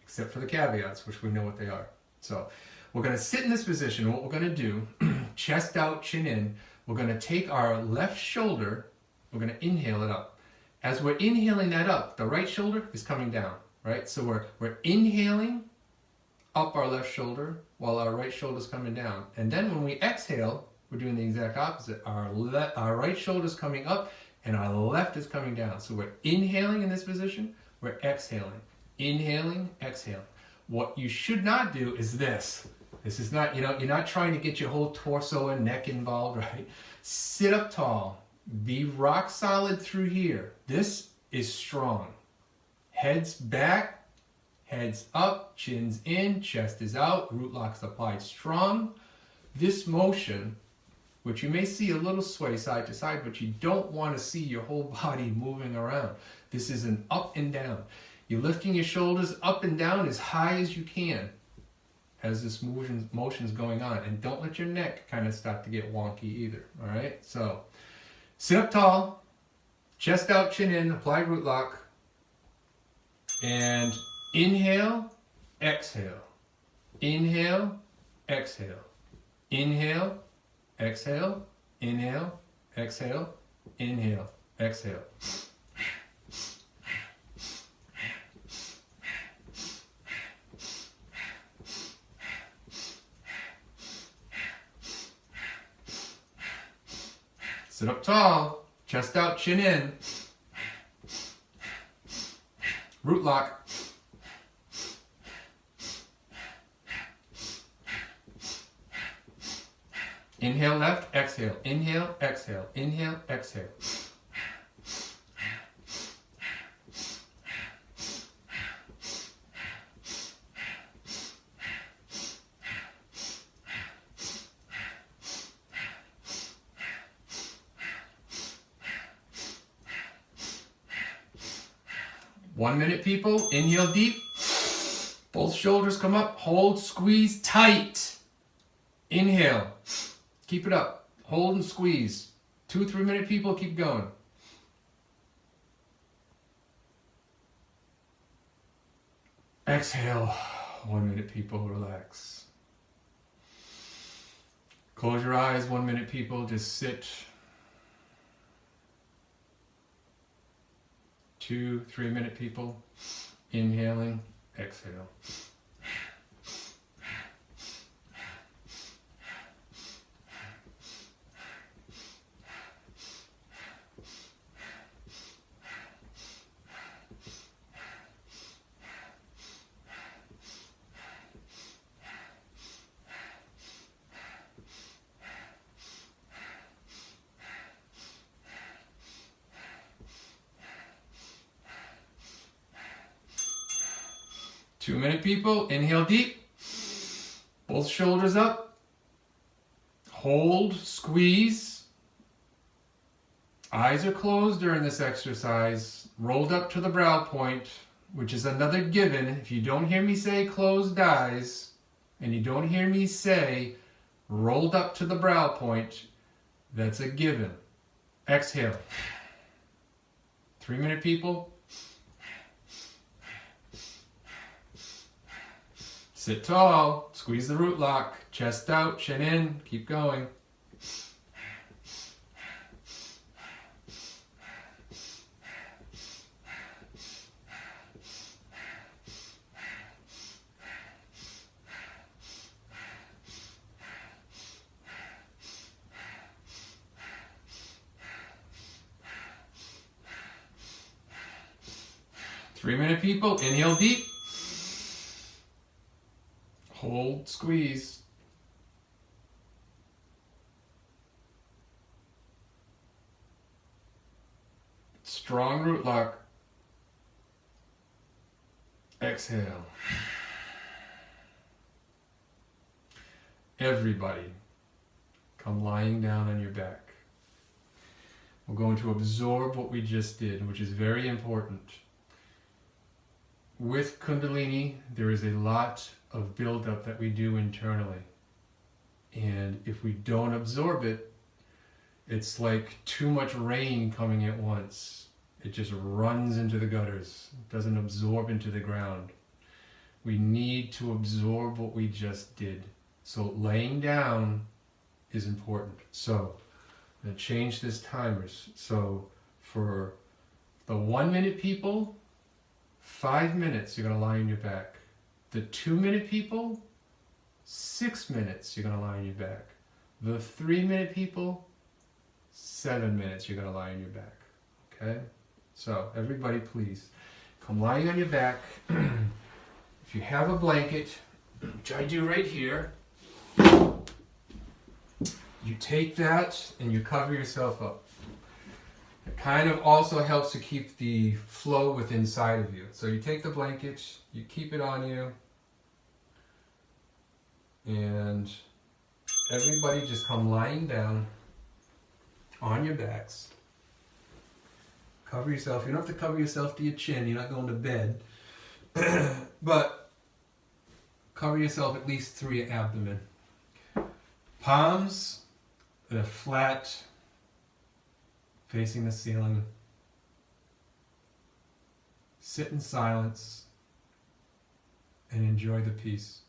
Except for the caveats, which we know what they are. So we're going to sit in this position. What we're going to do, chest out, chin in. We're going to take our left shoulder, we're going to inhale it up. As we're inhaling that up, the right shoulder is coming down, right? So we're inhaling up our left shoulder while our right shoulder is coming down. And then when we exhale, we're doing the exact opposite. Our right shoulder is coming up and our left is coming down. So we're inhaling in this position, we're exhaling. Inhaling, exhaling. What you should not do is this. This is not, you're not trying to get your whole torso and neck involved, right? Sit up tall. Be rock solid through here. This is strong. Heads back, heads up, chins in, chest is out, root lock's applied strong. This motion, which you may see a little sway side to side, but you don't want to see your whole body moving around. This is an up and down. You're lifting your shoulders up and down as high as you can as this motion's going on. And don't let your neck kind of start to get wonky either, all right? So sit up tall, chest out, chin in, apply root lock, and inhale, exhale. Inhale, exhale. Inhale, exhale. Inhale, exhale. Inhale, exhale. Sit up tall, chest out, chin in. Root lock. Inhale left, exhale. Inhale, exhale. Inhale, exhale. One minute, people. Inhale deep. Both shoulders come up. Hold, squeeze tight. Inhale. Keep it up. Hold and squeeze. 2-3 minute, people. Keep going. Exhale. 1 minute, people. Relax. Close your eyes. 1 minute, people. Just sit. 2-3 minute, people. Inhaling, exhale. 2-minute people, inhale deep. Both shoulders up. Hold, squeeze. Eyes are closed during this exercise. Rolled up to the brow point, which is another given. If you don't hear me say closed eyes, and you don't hear me say rolled up to the brow point, that's a given. Exhale. 3-minute people. Sit tall, squeeze the root lock, chest out, chin in, keep going. Three-minute people, inhale deep. Hold, squeeze. Strong root lock. Exhale. Everybody, come lying down on your back. We're going to absorb what we just did, which is very important. With Kundalini, there is a lot of buildup that we do internally. And if we don't absorb it, it's like too much rain coming at once. It just runs into the gutters. It doesn't absorb into the ground. We need to absorb what we just did. So laying down is important. So I'm going to change this timers. So for the 1-minute people, 5 minutes you're going to lie on your back. The 2-minute people, 6 minutes you're going to lie on your back. The 3-minute people, 7 minutes you're going to lie on your back. Okay? So everybody please come lying on your back. If you have a blanket, which I do right here, you take that and you cover yourself up. It kind of also helps to keep the flow within inside of you. So you take the blanket, you keep it on you, and everybody just come lying down on your backs. Cover yourself. You don't have to cover yourself to your chin. You're not going to bed. But cover yourself at least through your abdomen. Palms that are flat, facing the ceiling. Sit in silence and enjoy the peace.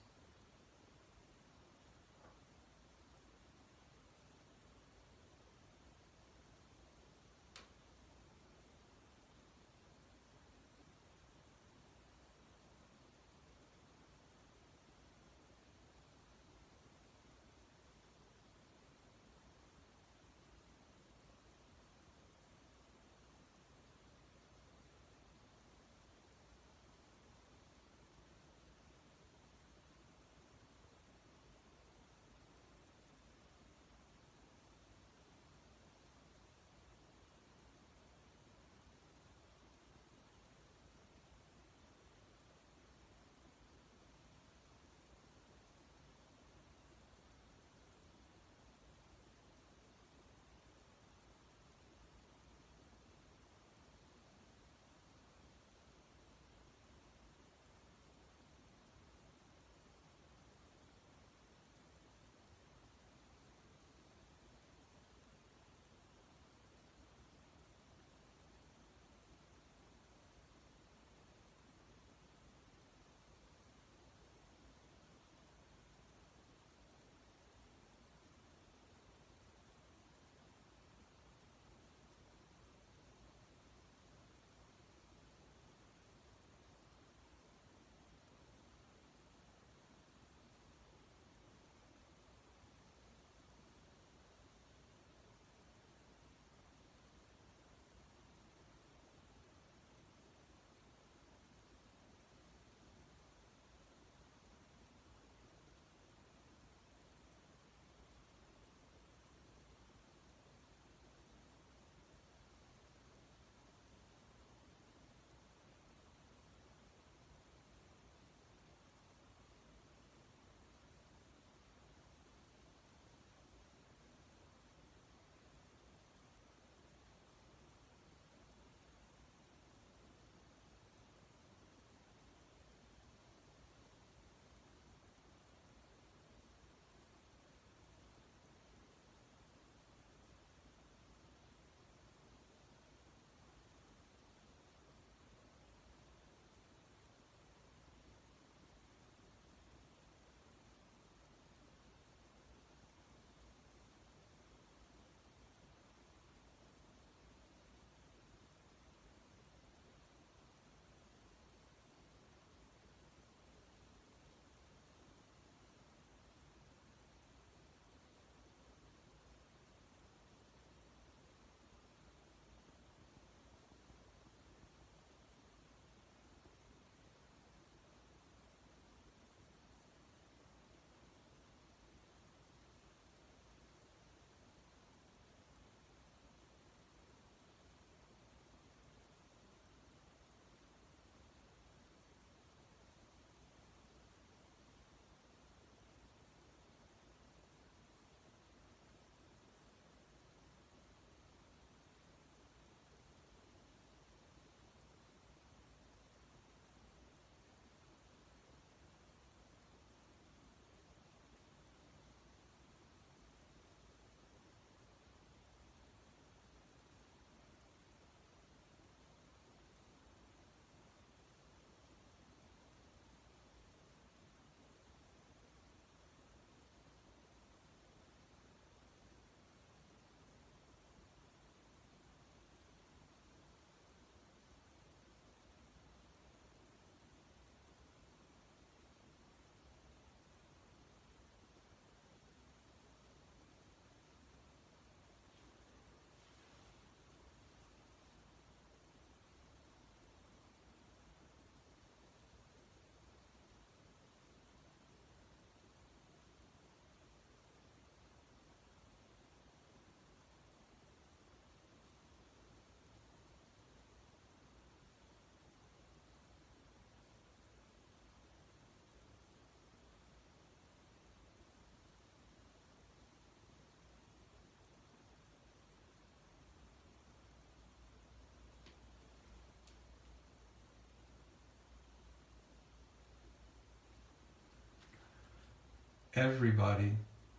everybody,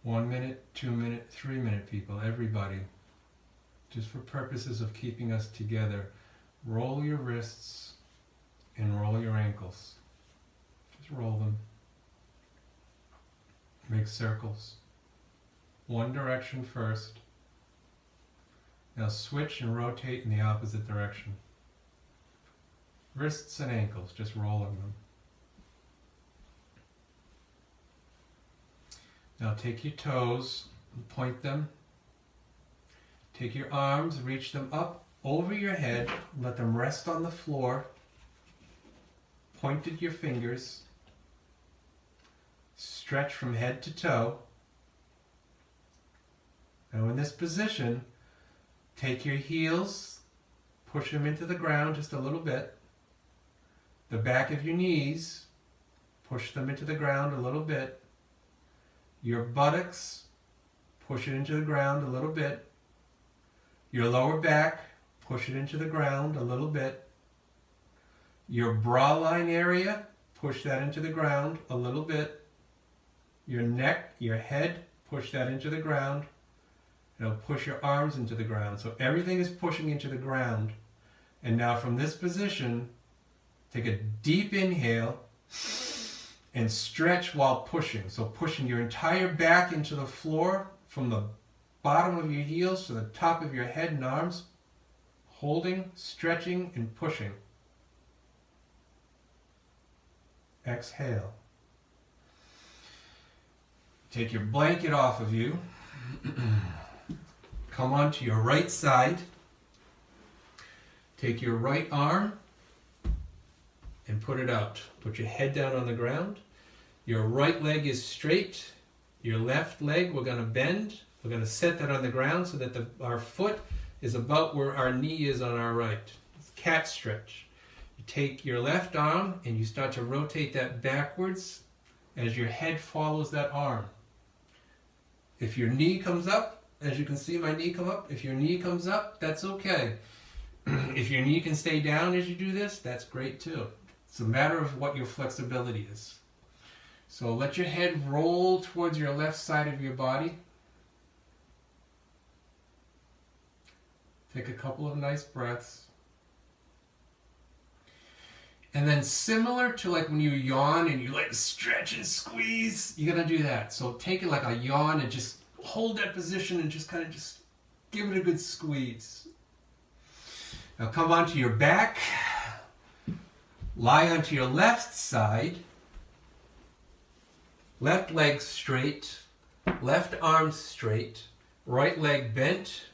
1 minute, 2 minute, 3 minute people, everybody, just for purposes of keeping us together, roll your wrists and roll your ankles. Just roll them. Make circles. One direction first. Now switch and rotate in the opposite direction. Wrists and ankles, just rolling them. Now take your toes and point them. Take your arms, reach them up over your head, let them rest on the floor. Pointed your fingers. Stretch from head to toe. Now in this position, take your heels, push them into the ground just a little bit. The back of your knees, push them into the ground a little bit. Your buttocks, push it into the ground a little bit. Your lower back, push it into the ground a little bit. Your bra line area, push that into the ground a little bit. Your neck, your head, push that into the ground. Now push your arms into the ground. So everything is pushing into the ground. And now from this position, take a deep inhale and stretch while pushing. So pushing your entire back into the floor from the bottom of your heels to the top of your head and arms. Holding, stretching, and pushing. Exhale. Take your blanket off of you. Come onto your right side. Take your right arm and put it out. Put your head down on the ground. Your right leg is straight. Your left leg, we're going to bend. We're going to set that on the ground so that our foot is about where our knee is on our right. It's cat stretch. You take your left arm and you start to rotate that backwards as your head follows that arm. If your knee comes up, as you can see my knee come up, if your knee comes up, that's okay. If your knee can stay down as you do this, that's great too. It's a matter of what your flexibility is. So let your head roll towards your left side of your body. Take a couple of nice breaths. And then similar to like when you yawn and you like stretch and squeeze, you're going to do that. So take it like a yawn and just hold that position and just kind of just give it a good squeeze. Now come onto your back. Lie onto your left side. Left leg straight. Left arm straight. Right leg bent.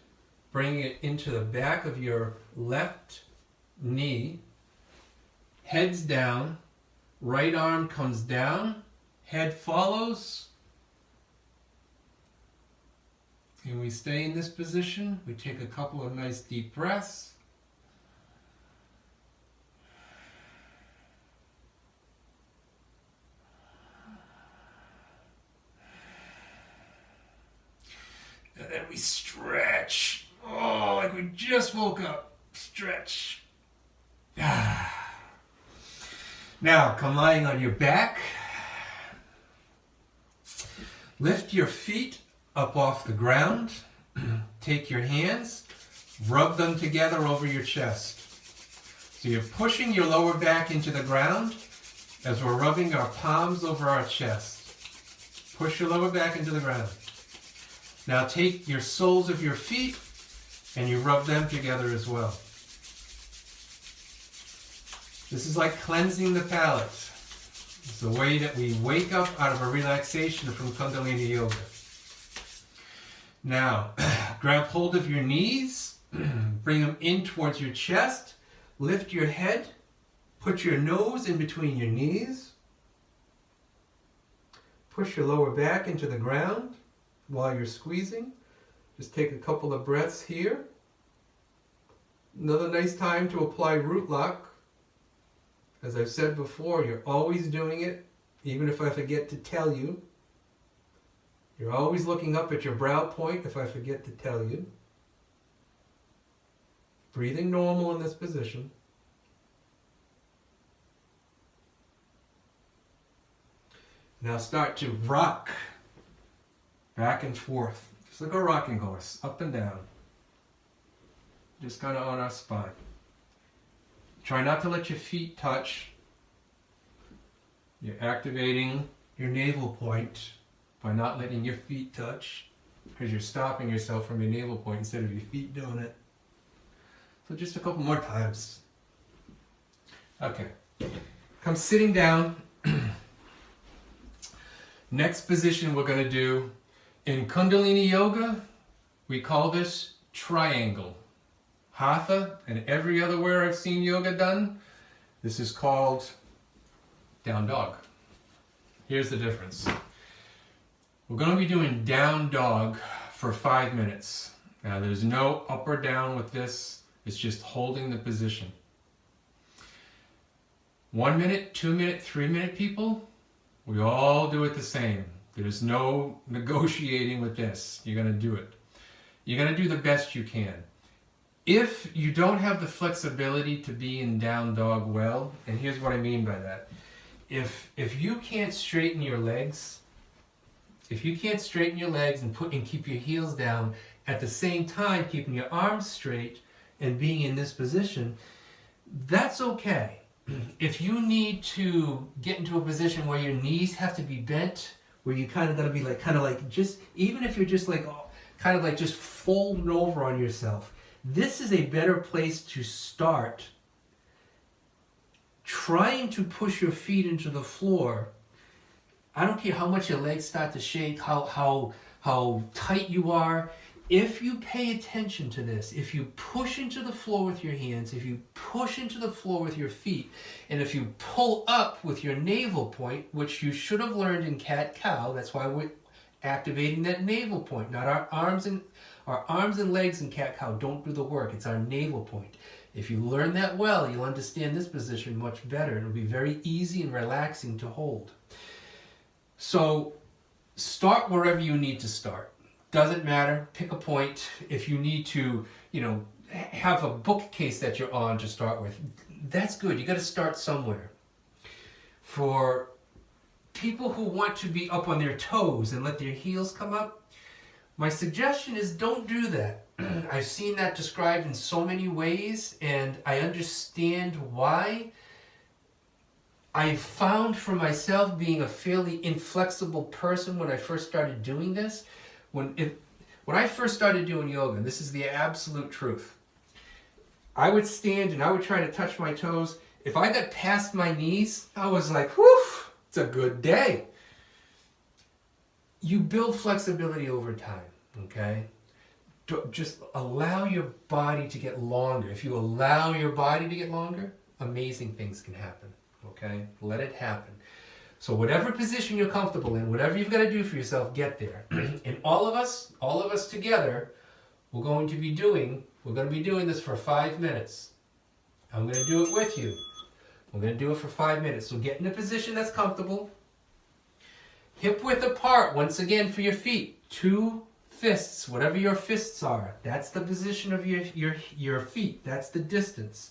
Bring it into the back of your left knee. Head's down. Right arm comes down. Head follows. And we stay in this position. We take a couple of nice deep breaths. And then we stretch. Oh, like we just woke up. Stretch. Now, come lying on your back. Lift your feet up off the ground. Take your hands, rub them together over your chest. So you're pushing your lower back into the ground as we're rubbing our palms over our chest. Push your lower back into the ground. Now take your soles of your feet and you rub them together as well. This is like cleansing the palate. It's the way that we wake up out of a relaxation from Kundalini Yoga. Now, grab hold of your knees, bring them in towards your chest, lift your head, put your nose in between your knees, push your lower back into the ground while you're squeezing. Just take a couple of breaths here. Another nice time to apply root lock. As I've said before, you're always doing it, even if I forget to tell you. You're always looking up at your brow point if I forget to tell you. Breathing normal in this position. Now start to rock back and forth, just like a rocking horse, up and down. Just kind of on our spine. Try not to let your feet touch. You're activating your navel point by not letting your feet touch, because you're stopping yourself from your navel point instead of your feet doing it. So just a couple more times. Okay. Come sitting down. Next position we're going to do, in Kundalini Yoga, we call this triangle. Hatha and every other where I've seen yoga done, this is called down dog. Here's the difference. We're going to be doing down dog for 5 minutes. Now there's no up or down with this. It's just holding the position. 1 minute, 2 minute, 3 minute people, we all do it the same. There's no negotiating with this. You're going to do it. You're going to do the best you can. If you don't have the flexibility to be in down dog well, and here's what I mean by that. If you can't straighten your legs, and keep your heels down at the same time keeping your arms straight and being in this position, that's okay. If you need to get into a position where your knees have to be bent, where you kind of got to be just, even if you're just just folding over on yourself, this is a better place to start trying to push your feet into the floor. I don't care how much your legs start to shake, how tight you are. If you pay attention to this, if you push into the floor with your hands, if you push into the floor with your feet, and if you pull up with your navel point, which you should have learned in cat-cow, that's why we're activating that navel point, not our arms and legs in cat-cow don't do the work. It's our navel point. If you learn that well, you'll understand this position much better. It'll be very easy and relaxing to hold. So start wherever you need to start. Doesn't matter. Pick a point. If you need to, have a bookcase that you're on to start with, that's good. You got to start somewhere. For people who want to be up on their toes and let their heels come up, my suggestion is don't do that. I've seen that described in so many ways, and I understand why. I found for myself, being a fairly inflexible person when I first started doing this, when I first started doing yoga, and this is the absolute truth, I would stand and I would try to touch my toes. If I got past my knees, I was like, whew, it's a good day. You build flexibility over time, okay? Just allow your body to get longer. If you allow your body to get longer, amazing things can happen, okay? Let it happen. So whatever position you're comfortable in, whatever you've got to do for yourself, get there. And all of us together, we're going to be doing this for 5 minutes. I'm going to do it with you. We're going to do it for 5 minutes. So get in a position that's comfortable. Hip width apart, once again, for your feet. 2 fists, whatever your fists are. That's the position of your feet. That's the distance.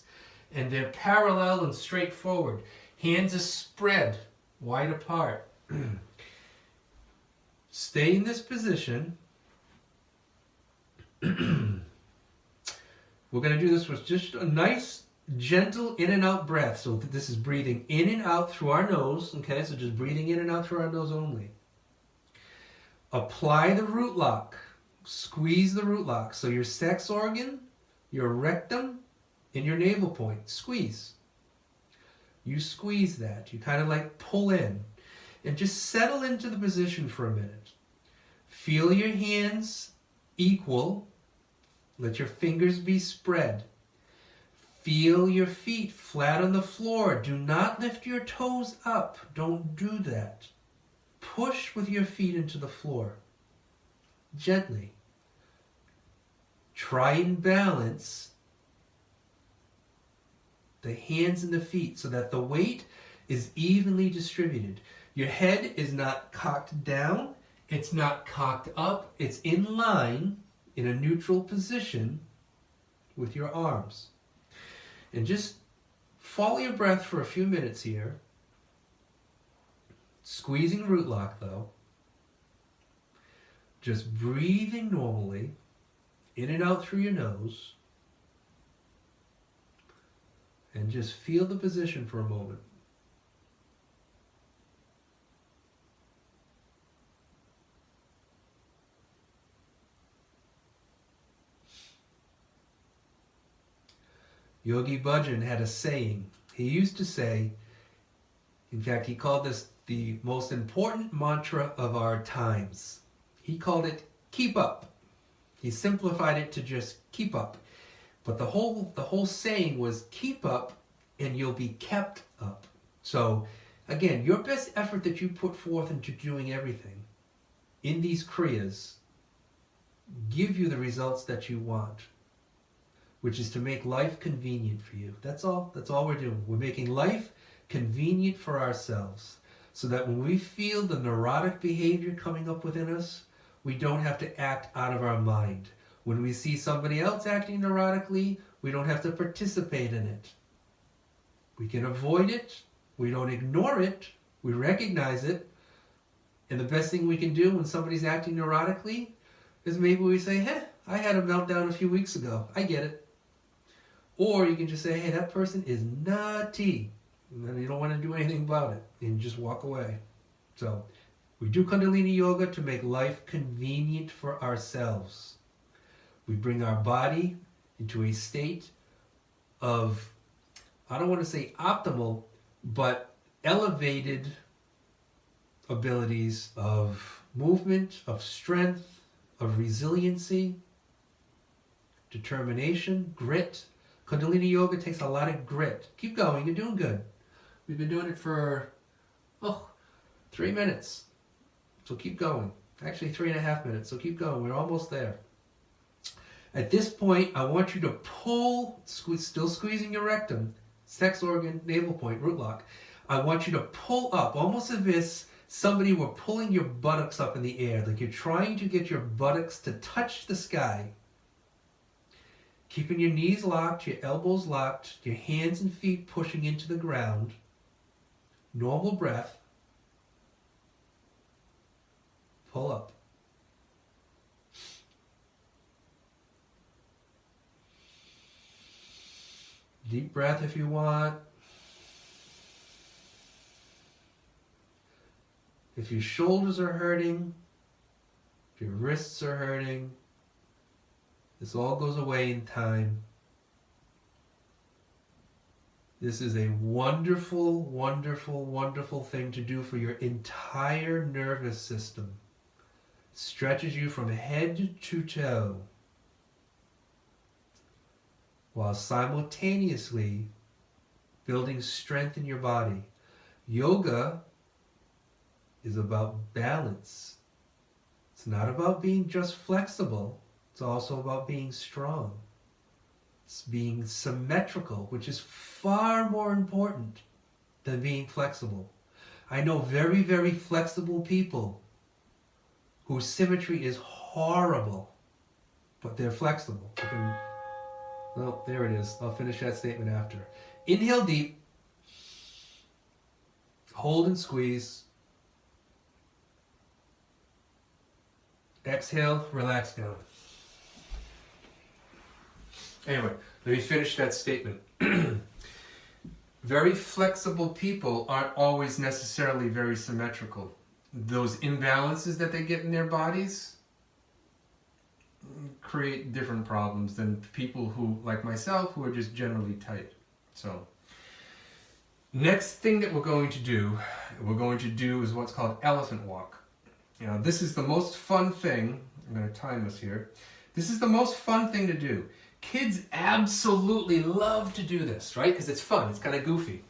And they're parallel and straight forward. Hands are spread wide apart. Stay in this position. We're going to do this with just a nice, gentle in and out breath. So this is breathing in and out through our nose. Okay, so just breathing in and out through our nose only. Apply the root lock. Squeeze the root lock. So your sex organ, your rectum, and your navel point. Squeeze. You squeeze that. You kind of like pull in. And just settle into the position for a minute. Feel your hands equal. Let your fingers be spread. Feel your feet flat on the floor. Do not lift your toes up. Don't do that. Push with your feet into the floor. Gently. Try and balance the hands and the feet so that the weight is evenly distributed. Your head is not cocked down. It's not cocked up. It's in line in a neutral position with your arms. And just follow your breath for a few minutes here. Squeezing root lock though. Just breathing normally, in and out through your nose, and just feel the position for a moment. Yogi Bhajan had a saying. He used to say, in fact, he called this the most important mantra of our times. He called it, keep up. He simplified it to just keep up. But the whole saying was, keep up and you'll be kept up. So, again, your best effort that you put forth into doing everything in these kriyas give you the results that you want, which is to make life convenient for you. That's all we're doing. We're making life convenient for ourselves so that when we feel the neurotic behavior coming up within us, we don't have to act out of our mind. When we see somebody else acting neurotically, we don't have to participate in it. We can avoid it. We don't ignore it. We recognize it. And the best thing we can do when somebody's acting neurotically is maybe we say, hey, I had a meltdown a few weeks ago. I get it. Or you can just say, hey, that person is nutty. And then you don't want to do anything about it. And just walk away. So we do Kundalini Yoga to make life convenient for ourselves. We bring our body into a state of, I don't want to say optimal, but elevated abilities of movement, of strength, of resiliency, determination, grit. Kundalini Yoga takes a lot of grit. Keep going, you're doing good. We've been doing it for, 3 minutes. So keep going. Actually 3.5 minutes, so keep going. We're almost there. At this point, I want you to pull, still squeezing your rectum, sex organ, navel point, root lock. I want you to pull up, almost as if somebody were pulling your buttocks up in the air, like you're trying to get your buttocks to touch the sky. Keeping your knees locked, your elbows locked, your hands and feet pushing into the ground. Normal breath. Pull up. Deep breath if you want. If your shoulders are hurting, if your wrists are hurting, this all goes away in time. This is a wonderful, wonderful, wonderful thing to do for your entire nervous system. Stretches you from head to toe, while simultaneously building strength in your body. Yoga is about balance. It's not about being just flexible. It's also about being strong. It's being symmetrical, which is far more important than being flexible. I know very, very flexible people whose symmetry is horrible, but they're flexible. Well, there it is. I'll finish that statement after. Inhale deep. Hold and squeeze. Exhale, relax down. Anyway, let me finish that statement. Very flexible people aren't always necessarily very symmetrical. Those imbalances that they get in their bodies create different problems than people who, like myself, who are just generally tight. So, next thing that we're going to do is what's called elephant walk. You know, this is the most fun thing. I'm going to time this here. This is the most fun thing to do. Kids absolutely love to do this, right? Because it's fun. It's kind of goofy.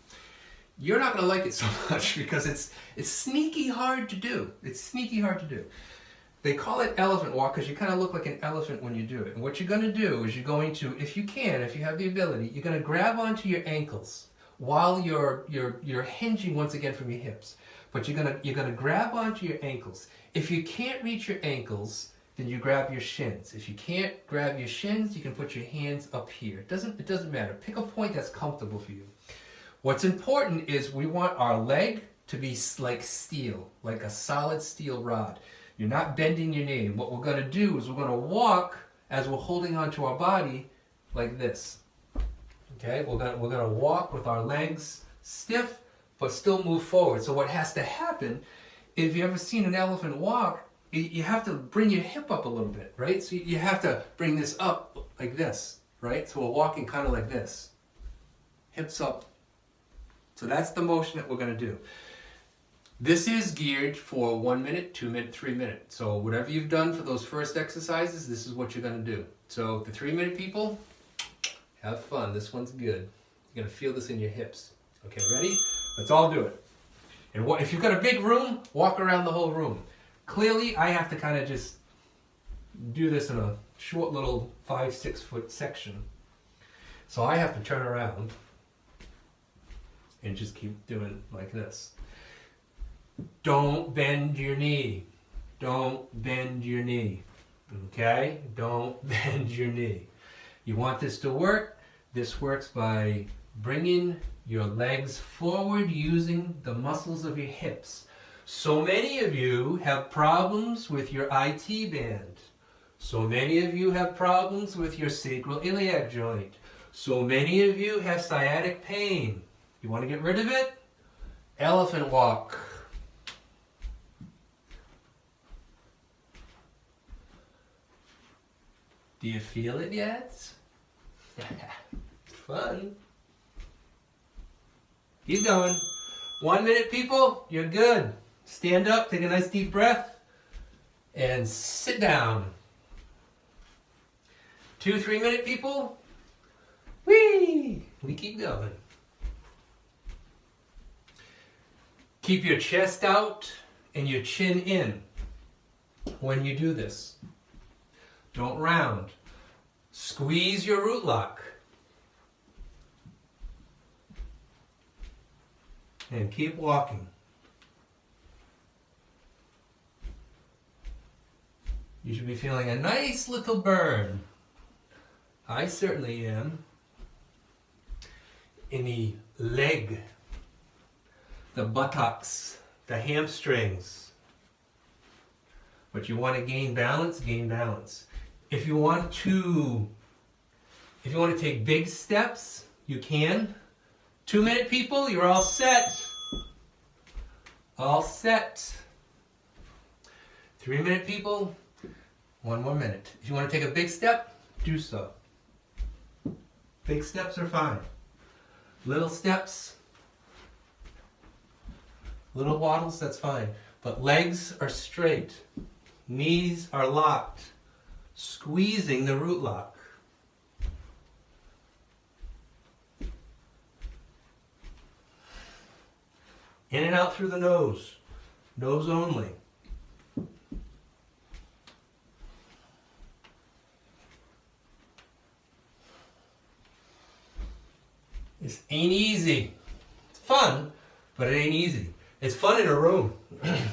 You're not going to like it so much because it's sneaky hard to do. It's sneaky hard to do. They call it elephant walk because you kind of look like an elephant when you do it. And what you're going to do is you're going to, if you have the ability, you're going to grab onto your ankles while you're hinging once again from your hips. But you're gonna grab onto your ankles. If you can't reach your ankles, then you grab your shins. If you can't grab your shins, you can put your hands up here. It doesn't matter. Pick a point that's comfortable for you. What's important is we want our leg to be like steel, like a solid steel rod. You're not bending your knee. What we're going to do is we're going to walk as we're holding onto our body like this. Okay, we're gonna walk with our legs stiff, but still move forward. So what has to happen, if you ever seen an elephant walk, you have to bring your hip up a little bit, right? So you have to bring this up like this, right? So we're walking kind of like this, hips up. So that's the motion that we're gonna do. This is geared for 1 minute, 2 minute, 3 minute. So whatever you've done for those first exercises, this is what you're gonna do. So the 3 minute people, have fun. This one's good. You're gonna feel this in your hips. Okay, ready? Let's all do it. And if you've got a big room, walk around the whole room. Clearly, I have to kind of just do this in a short little 5-6 foot section. So I have to turn around and just keep doing like this. Don't bend your knee. Don't bend your knee. Okay? Don't bend your knee. You want this to work? This works by bringing your legs forward using the muscles of your hips. So many of you have problems with your IT band. So many of you have problems with your sacroiliac joint. So many of you have sciatic pain. You want to get rid of it? Elephant walk. Do you feel it yet? Fun. Keep going. 1 minute, people. You're good. Stand up, take a nice deep breath, and sit down. 2-3 minute, people. Whee! We keep going. Keep your chest out and your chin in when you do this. Don't round. Squeeze your root lock. And keep walking. You should be feeling a nice little burn. I certainly am. In the leg, the buttocks, the hamstrings. But you want to gain balance, gain balance. If you want to take big steps, you can. 2 minute, people, you're all set. All set. 3 minute, people, 1 more minute. If you want to take a big step, do so. Big steps are fine. Little steps, little waddles, that's fine. But legs are straight. Knees are locked. Squeezing the root lock. In and out through the nose. Nose only. This ain't easy. It's fun, but it ain't easy. It's fun in a room.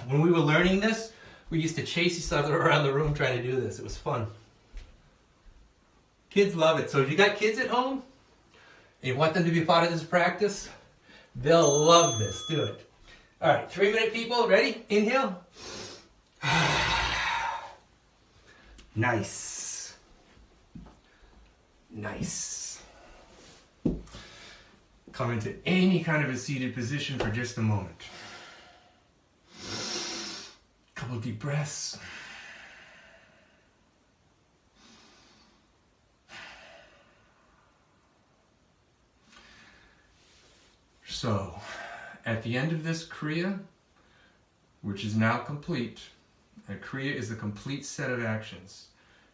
When we were learning this, we used to chase each other around the room trying to do this. It was fun. Kids love it. So if you got kids at home and you want them to be part of this practice, they'll love this. Do it. All right, 3 minute, people. Ready? Inhale. Nice. Nice. Come into any kind of a seated position for just a moment. Couple deep breaths. So, at the end of this Kriya, which is now complete, a Kriya is a complete set of actions.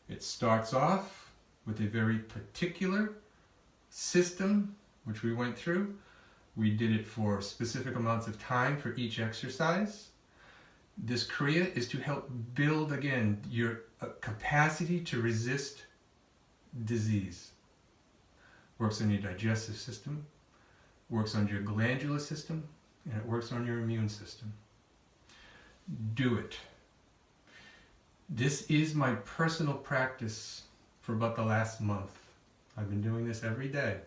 It starts off with a very particular system, which we went through. We did it for specific amounts of time for each exercise. This Kriya is to help build, again, your capacity to resist disease. Works on your digestive system, works on your glandular system, and it works on your immune system. Do it. This is my personal practice for about the last month. I've been doing this every day.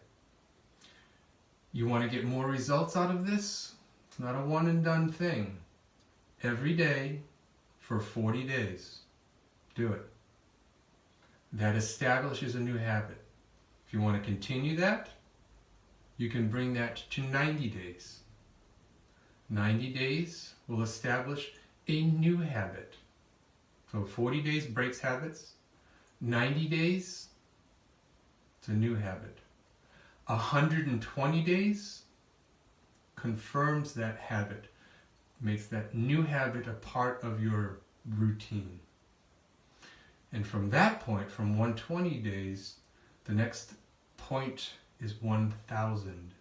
You want to get more results out of this? It's not a one and done thing. Every day for 40 days. Do it. That establishes a new habit. If you want to continue that, you can bring that to 90 days. 90 days will establish a new habit. So 40 days breaks habits. 90 days, it's a new habit. 120 days confirms that habit, makes that new habit a part of your routine. And from that point, from 120 days, the next point is 1,000.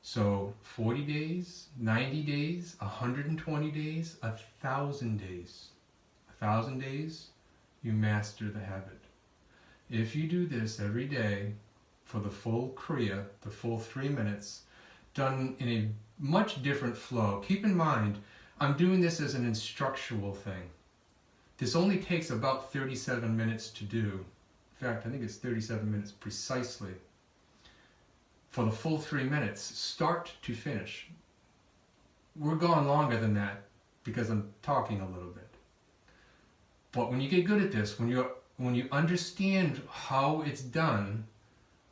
So 40 days, 90 days, 120 days, 1,000 days. 1,000 days, you master the habit. If you do this every day for the full Kriya, the full 3 minutes, done in a much different flow. Keep in mind, I'm doing this as an instructional thing. This only takes about 37 minutes to do. In fact, I think it's 37 minutes precisely. For the full 3 minutes, start to finish. We're going longer than that because I'm talking a little bit. But when you get good at this, when you understand how it's done,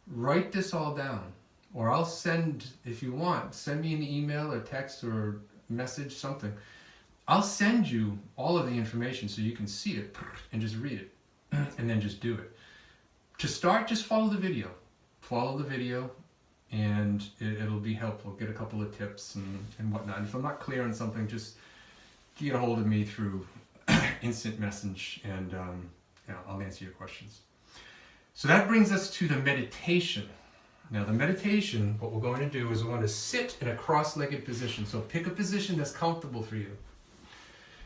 write this all down. Or I'll send, if you want, send me an email or text or message, something. I'll send you all of the information so you can see it and just read it and then just do it. To start, just follow the video. Follow the video and it'll be helpful. Get a couple of tips and whatnot. And if I'm not clear on something, just get a hold of me through instant message and I'll answer your questions. So that brings us to the meditation. Now the meditation, what we're going to do is we're going to sit in a cross-legged position. So pick a position that's comfortable for you.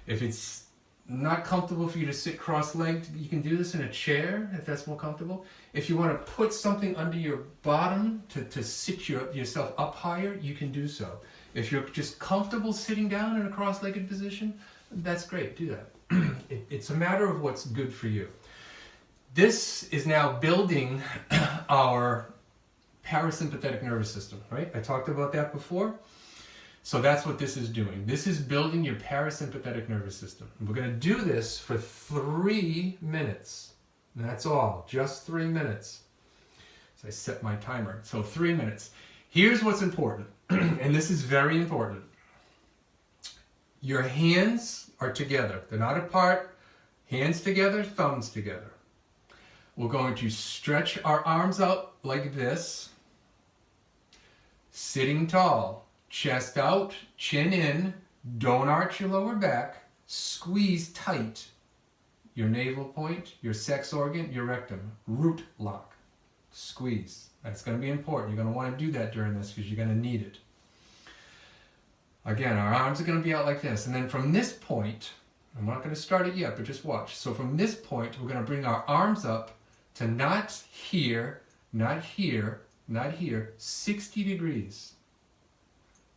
If it's not comfortable for you to sit cross-legged, you can do this in a chair if that's more comfortable. If you want to put something under your bottom to sit yourself up higher, you can do so. If you're just comfortable sitting down in a cross-legged position, that's great, do that. It's a matter of what's good for you. This is now building our parasympathetic nervous system, right? I talked about that before. So that's what this is doing. This is building your parasympathetic nervous system. And we're going to do this for 3 minutes. And that's all, just 3 minutes. So I set my timer. So 3 minutes. Here's what's important, and this is very important. Your hands are together. They're not apart. Hands together, thumbs together. We're going to stretch our arms out like this. Sitting tall, chest out, chin in, don't arch your lower back, squeeze tight your navel point, your sex organ, your rectum, root lock, squeeze. That's going to be important. You're going to want to do that during this because you're going to need it. Again, our arms are going to be out like this. And then from this point, I'm not going to start it yet, but just watch. So from this point, we're going to bring our arms up to not here, not here, not here, 60 degrees.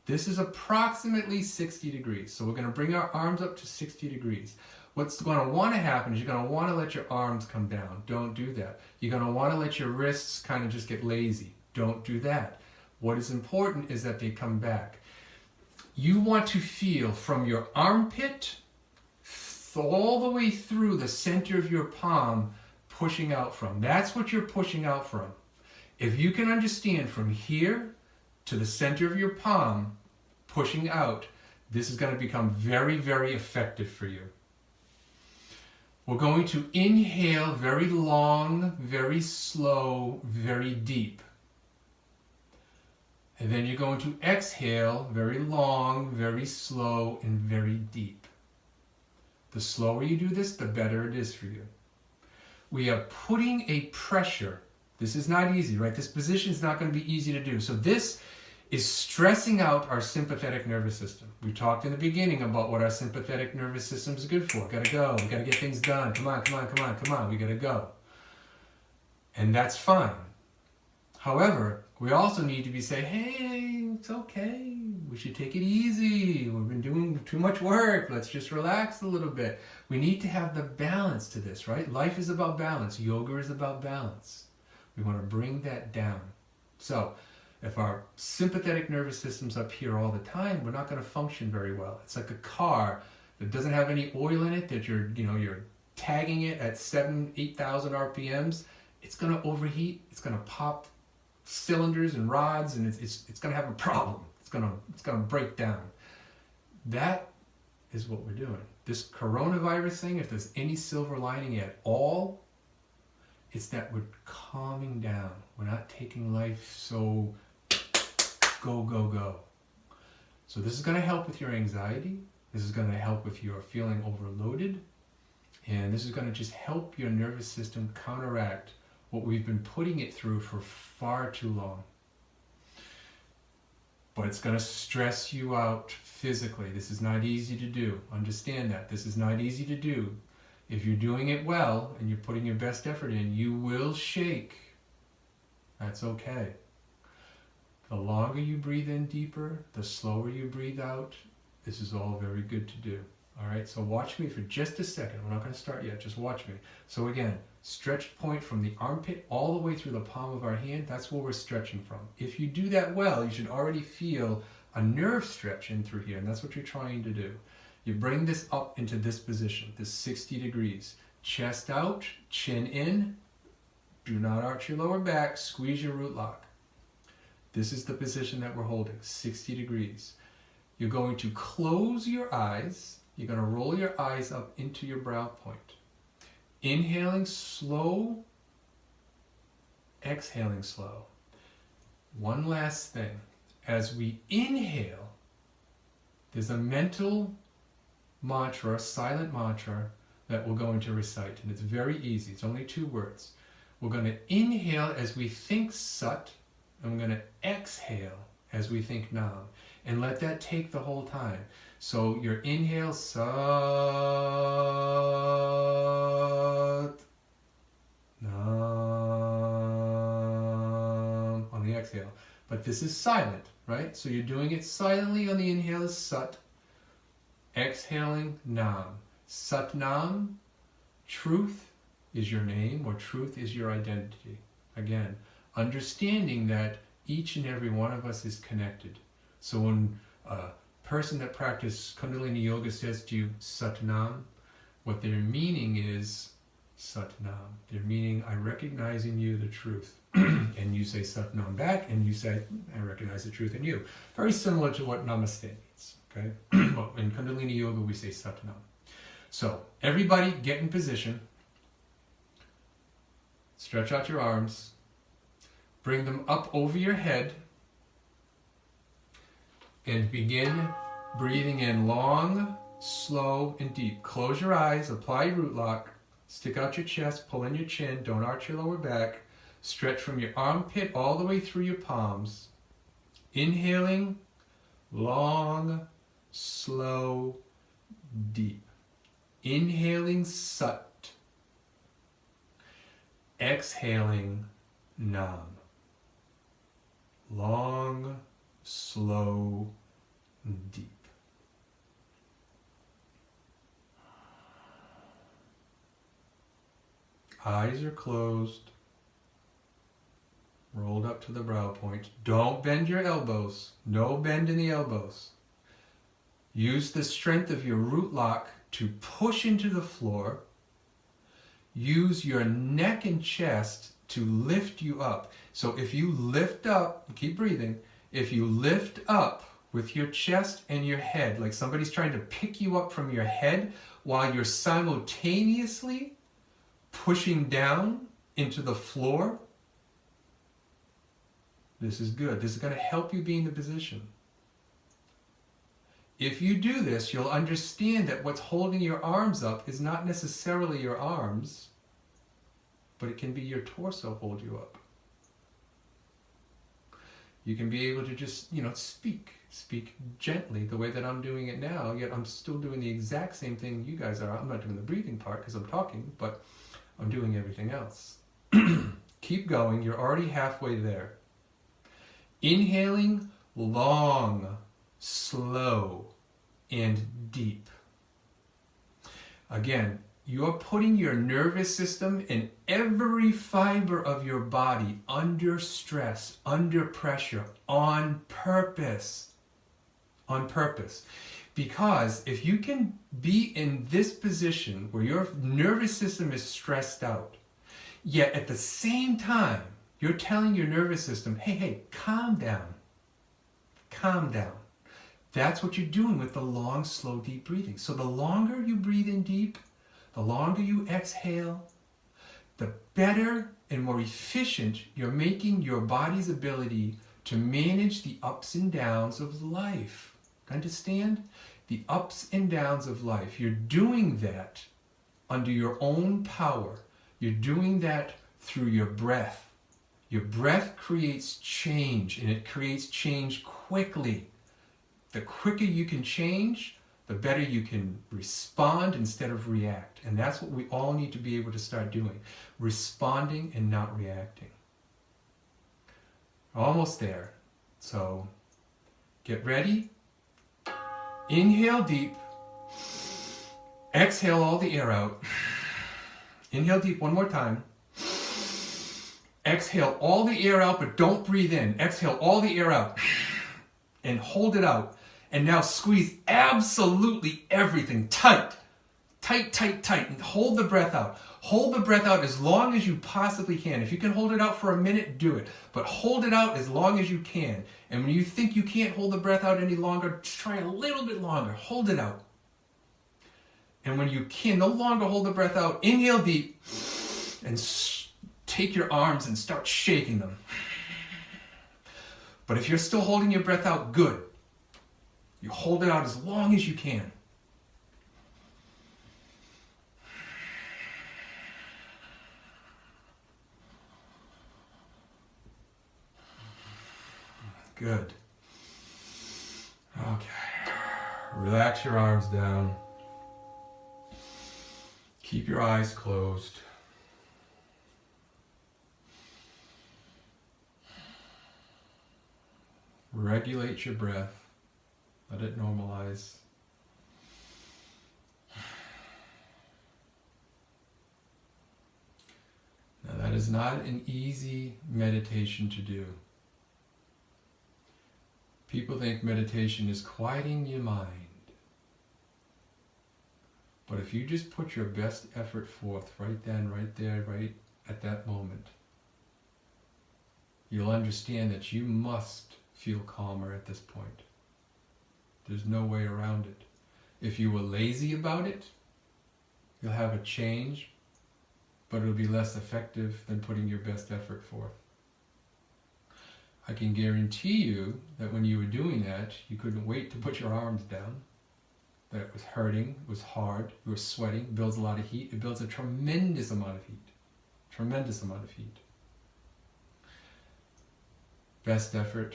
This is approximately 60 degrees. So we're going to bring our arms up to 60 degrees. What's going to want to happen is you're going to want to let your arms come down. Don't do that. You're going to want to let your wrists kind of just get lazy. Don't do that. What is important is that they come back. You want to feel from your armpit all the way through the center of your palm pushing out from. That's what you're pushing out from. If you can understand from here to the center of your palm pushing out, this is going to become very, very effective for you. We're going to inhale very long, very slow, very deep. And then you're going to exhale very long, very slow, and very deep. The slower you do this, the better it is for you. We are putting a pressure. This is not easy, right? This position is not going to be easy to do. So this is stressing out our sympathetic nervous system. We talked in the beginning about what our sympathetic nervous system is good for. Gotta go. We gotta get things done. Come on, come on, come on, come on. We gotta go. And that's fine. However, we also need to be saying, hey, it's okay. We should take it easy. We've been doing too much work. Let's just relax a little bit. We need to have the balance to this, right? Life is about balance. Yoga is about balance. We want to bring that down. So, if our sympathetic nervous system's up here all the time, we're not going to function very well. It's like a car that doesn't have any oil in it, that you're tagging it at 8,000 RPMs, it's going to overheat. It's going to pop cylinders and rods, and it's going to have a problem. It's going to break down. That is what we're doing. This coronavirus thing, if there's any silver lining at all, it's that we're calming down. We're not taking life so go, go, go. So this is going to help with your anxiety. This is going to help with your feeling overloaded. And this is going to just help your nervous system counteract what we've been putting it through for far too long. But it's going to stress you out physically. This is not easy to do. Understand that. This is not easy to do. If you're doing it well and you're putting your best effort in, you will shake. That's okay. The longer you breathe in deeper, the slower you breathe out. This is all very good to do. All right, so watch me for just a second. We're not going to start yet. Just watch me. So again, stretched point from the armpit all the way through the palm of our hand. That's where we're stretching from. If you do that well, you should already feel a nerve stretch in through here, and that's what you're trying to do. You bring this up into this position, this 60 degrees. Chest out, chin in. Do not arch your lower back. Squeeze your root lock. This is the position that we're holding, 60 degrees. You're going to close your eyes. You're going to roll your eyes up into your brow point. Inhaling slow, exhaling slow. One last thing. As we inhale, there's a mental mantra, a silent mantra that we're going to recite. And it's very easy. It's only 2 words. We're going to inhale as we think Sat, and we're going to exhale as we think Nam. And let that take the whole time. So your inhale, Sat, Nam, on the exhale. But this is silent, right? So you're doing it silently on the inhale is Sat, exhaling Nam. Sat Nam, truth is your name, or truth is your identity. Again, understanding that each and every one of us is connected. So when a person that practices Kundalini Yoga says to you, Sat Nam, what they're meaning is Sat Nam. They're meaning, I recognize in you the truth. And you say Sat Nam back, and you say, I recognize the truth in you. Very similar to what Namaste means. Okay? Well, in Kundalini Yoga, we say Sat Nam. So, everybody get in position. Stretch out your arms. Bring them up over your head. And begin breathing in long, slow, and deep. Close your eyes, apply your root lock, stick out your chest, pull in your chin, don't arch your lower back. Stretch from your armpit all the way through your palms. Inhaling, long, slow, deep. Inhaling Sat. Exhaling Nam. Long, slow, deep. Eyes are closed, rolled up to the brow point. Don't bend your elbows. No bend in the elbows. Use the strength of your root lock to push into the floor. Use your neck and chest to lift you up. So if you lift up, keep breathing, if you lift up with your chest and your head, like somebody's trying to pick you up from your head while you're simultaneously pushing down into the floor, this is good. This is going to help you be in the position. If you do this, you'll understand that what's holding your arms up is not necessarily your arms, but it can be your torso hold you up. You can be able to just, speak gently the way that I'm doing it now, yet I'm still doing the exact same thing you guys are. I'm not doing the breathing part because I'm talking, but I'm doing everything else. Keep going. You're already halfway there. Inhaling long, slow, and deep. Again, you're putting your nervous system and every fiber of your body under stress, under pressure, on purpose. On purpose. Because if you can be in this position where your nervous system is stressed out, yet at the same time, you're telling your nervous system, hey, calm down. Calm down. That's what you're doing with the long, slow, deep breathing. So the longer you breathe in deep, the longer you exhale, the better and more efficient you're making your body's ability to manage the ups and downs of life. Understand? The ups and downs of life. You're doing that under your own power. You're doing that through your breath. Your breath creates change, and it creates change quickly. The quicker you can change, the better you can respond instead of react. And that's what we all need to be able to start doing. Responding and not reacting. Almost there. So get ready. Inhale deep. Exhale all the air out. Inhale deep one more time. Exhale all the air out, but don't breathe in. Exhale all the air out. And hold it out. And now squeeze absolutely everything tight. Tight, tight, tight. And hold the breath out. Hold the breath out as long as you possibly can. If you can hold it out for a minute, do it. But hold it out as long as you can. And when you think you can't hold the breath out any longer, try a little bit longer. Hold it out. And when you can no longer hold the breath out, inhale deep and take your arms and start shaking them. But if you're still holding your breath out, good. You hold it out as long as you can. Good. Okay. Relax your arms down. Keep your eyes closed. Regulate your breath. Let it normalize. Now that is not an easy meditation to do. People think meditation is quieting your mind. But if you just put your best effort forth right then, right there, right at that moment, you'll understand that you must feel calmer at this point. There's no way around it. If you were lazy about it, you'll have a change, but it'll be less effective than putting your best effort forth. I can guarantee you that when you were doing that, you couldn't wait to put your arms down. That it was hurting, it was hard, you were sweating, it builds a lot of heat. It builds a tremendous amount of heat. Tremendous amount of heat. Best effort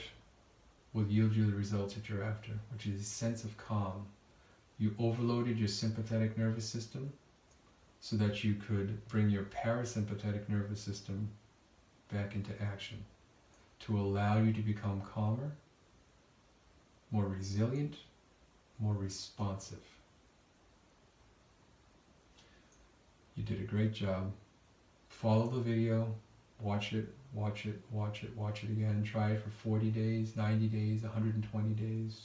will yield you the results that you're after, which is a sense of calm. You overloaded your sympathetic nervous system so that you could bring your parasympathetic nervous system back into action to allow you to become calmer, more resilient, more responsive. You did a great job. Follow the video, watch it, watch it, watch it, watch it again. Try it for 40 days, 90 days, 120 days.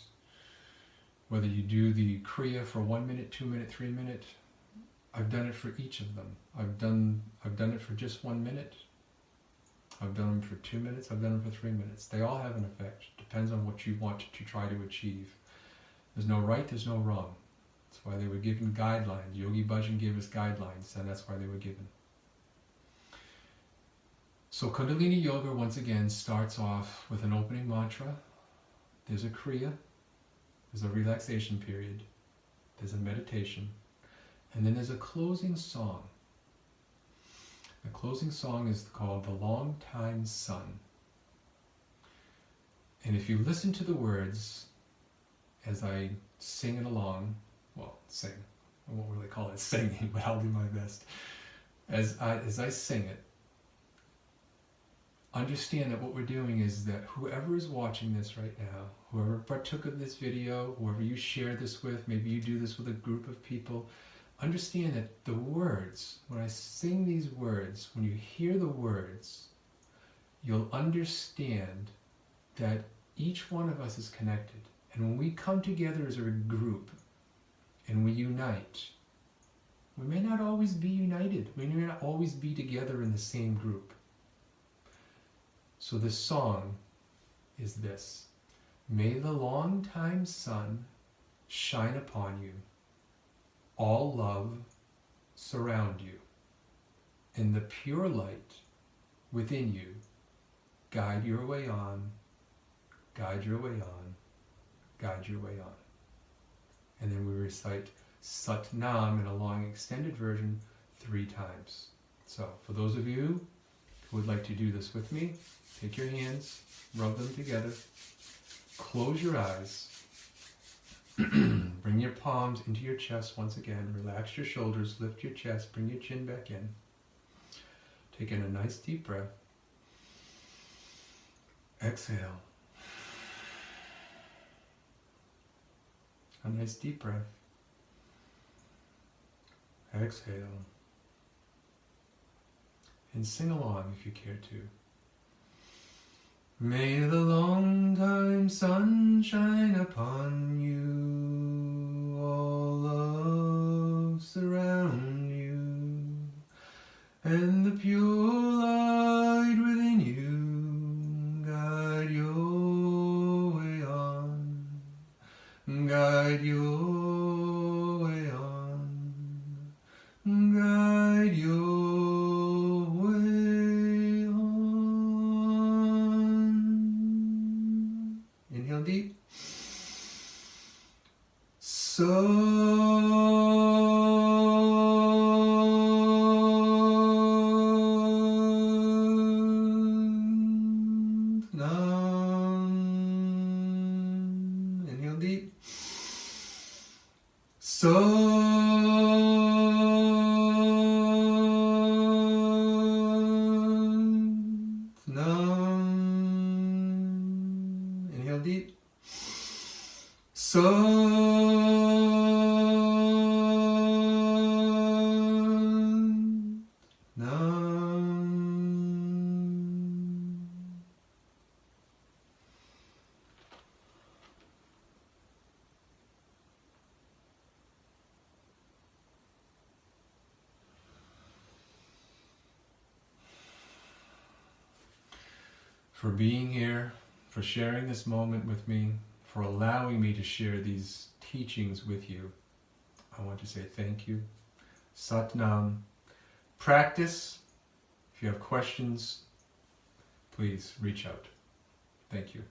Whether you do the Kriya for 1 minute, 2 minute, 3 minute, I've done it for each of them. I've done it for just 1 minute. I've done them for 2 minutes. I've done them for 3 minutes. They all have an effect. Depends on what you want to try to achieve. There's no right, there's no wrong. That's why they were given guidelines. Yogi Bhajan gave us guidelines, and that's why they were given. So Kundalini Yoga, once again, starts off with an opening mantra. There's a Kriya. There's a relaxation period. There's a meditation. And then there's a closing song. The closing song is called The Long Time Sun. And if you listen to the words as I sing it along, well, sing, I won't really call it singing, but I'll do my best. As I sing it, understand that what we're doing is that whoever is watching this right now, whoever partook of this video, whoever you share this with, maybe you do this with a group of people, understand that the words, when I sing these words, when you hear the words, you'll understand that each one of us is connected. And when we come together as a group and we unite, we may not always be united. We may not always be together in the same group. So the song is this: may the long-time sun shine upon you, all love surround you, and the pure light within you guide your way on, guide your way on, guide your way on. And then we recite Sat Nam in a long extended version 3 times. So for those of you who would like to do this with me, take your hands, rub them together, close your eyes, bring your palms into your chest once again, relax your shoulders, lift your chest, bring your chin back in. Take in a nice deep breath. Exhale. A nice deep breath. Exhale. And sing along if you care to. May the long-time sun shine upon you, all love surround you, and the pure light within you guide your way on, guide your way on, guide your way on. Inhale deep. Inhale deep. Inhale deep. For being here, for sharing this moment with me, for allowing me to share these teachings with you. I want to say thank you. Sat Nam. Practice. If you have questions, please reach out. Thank you.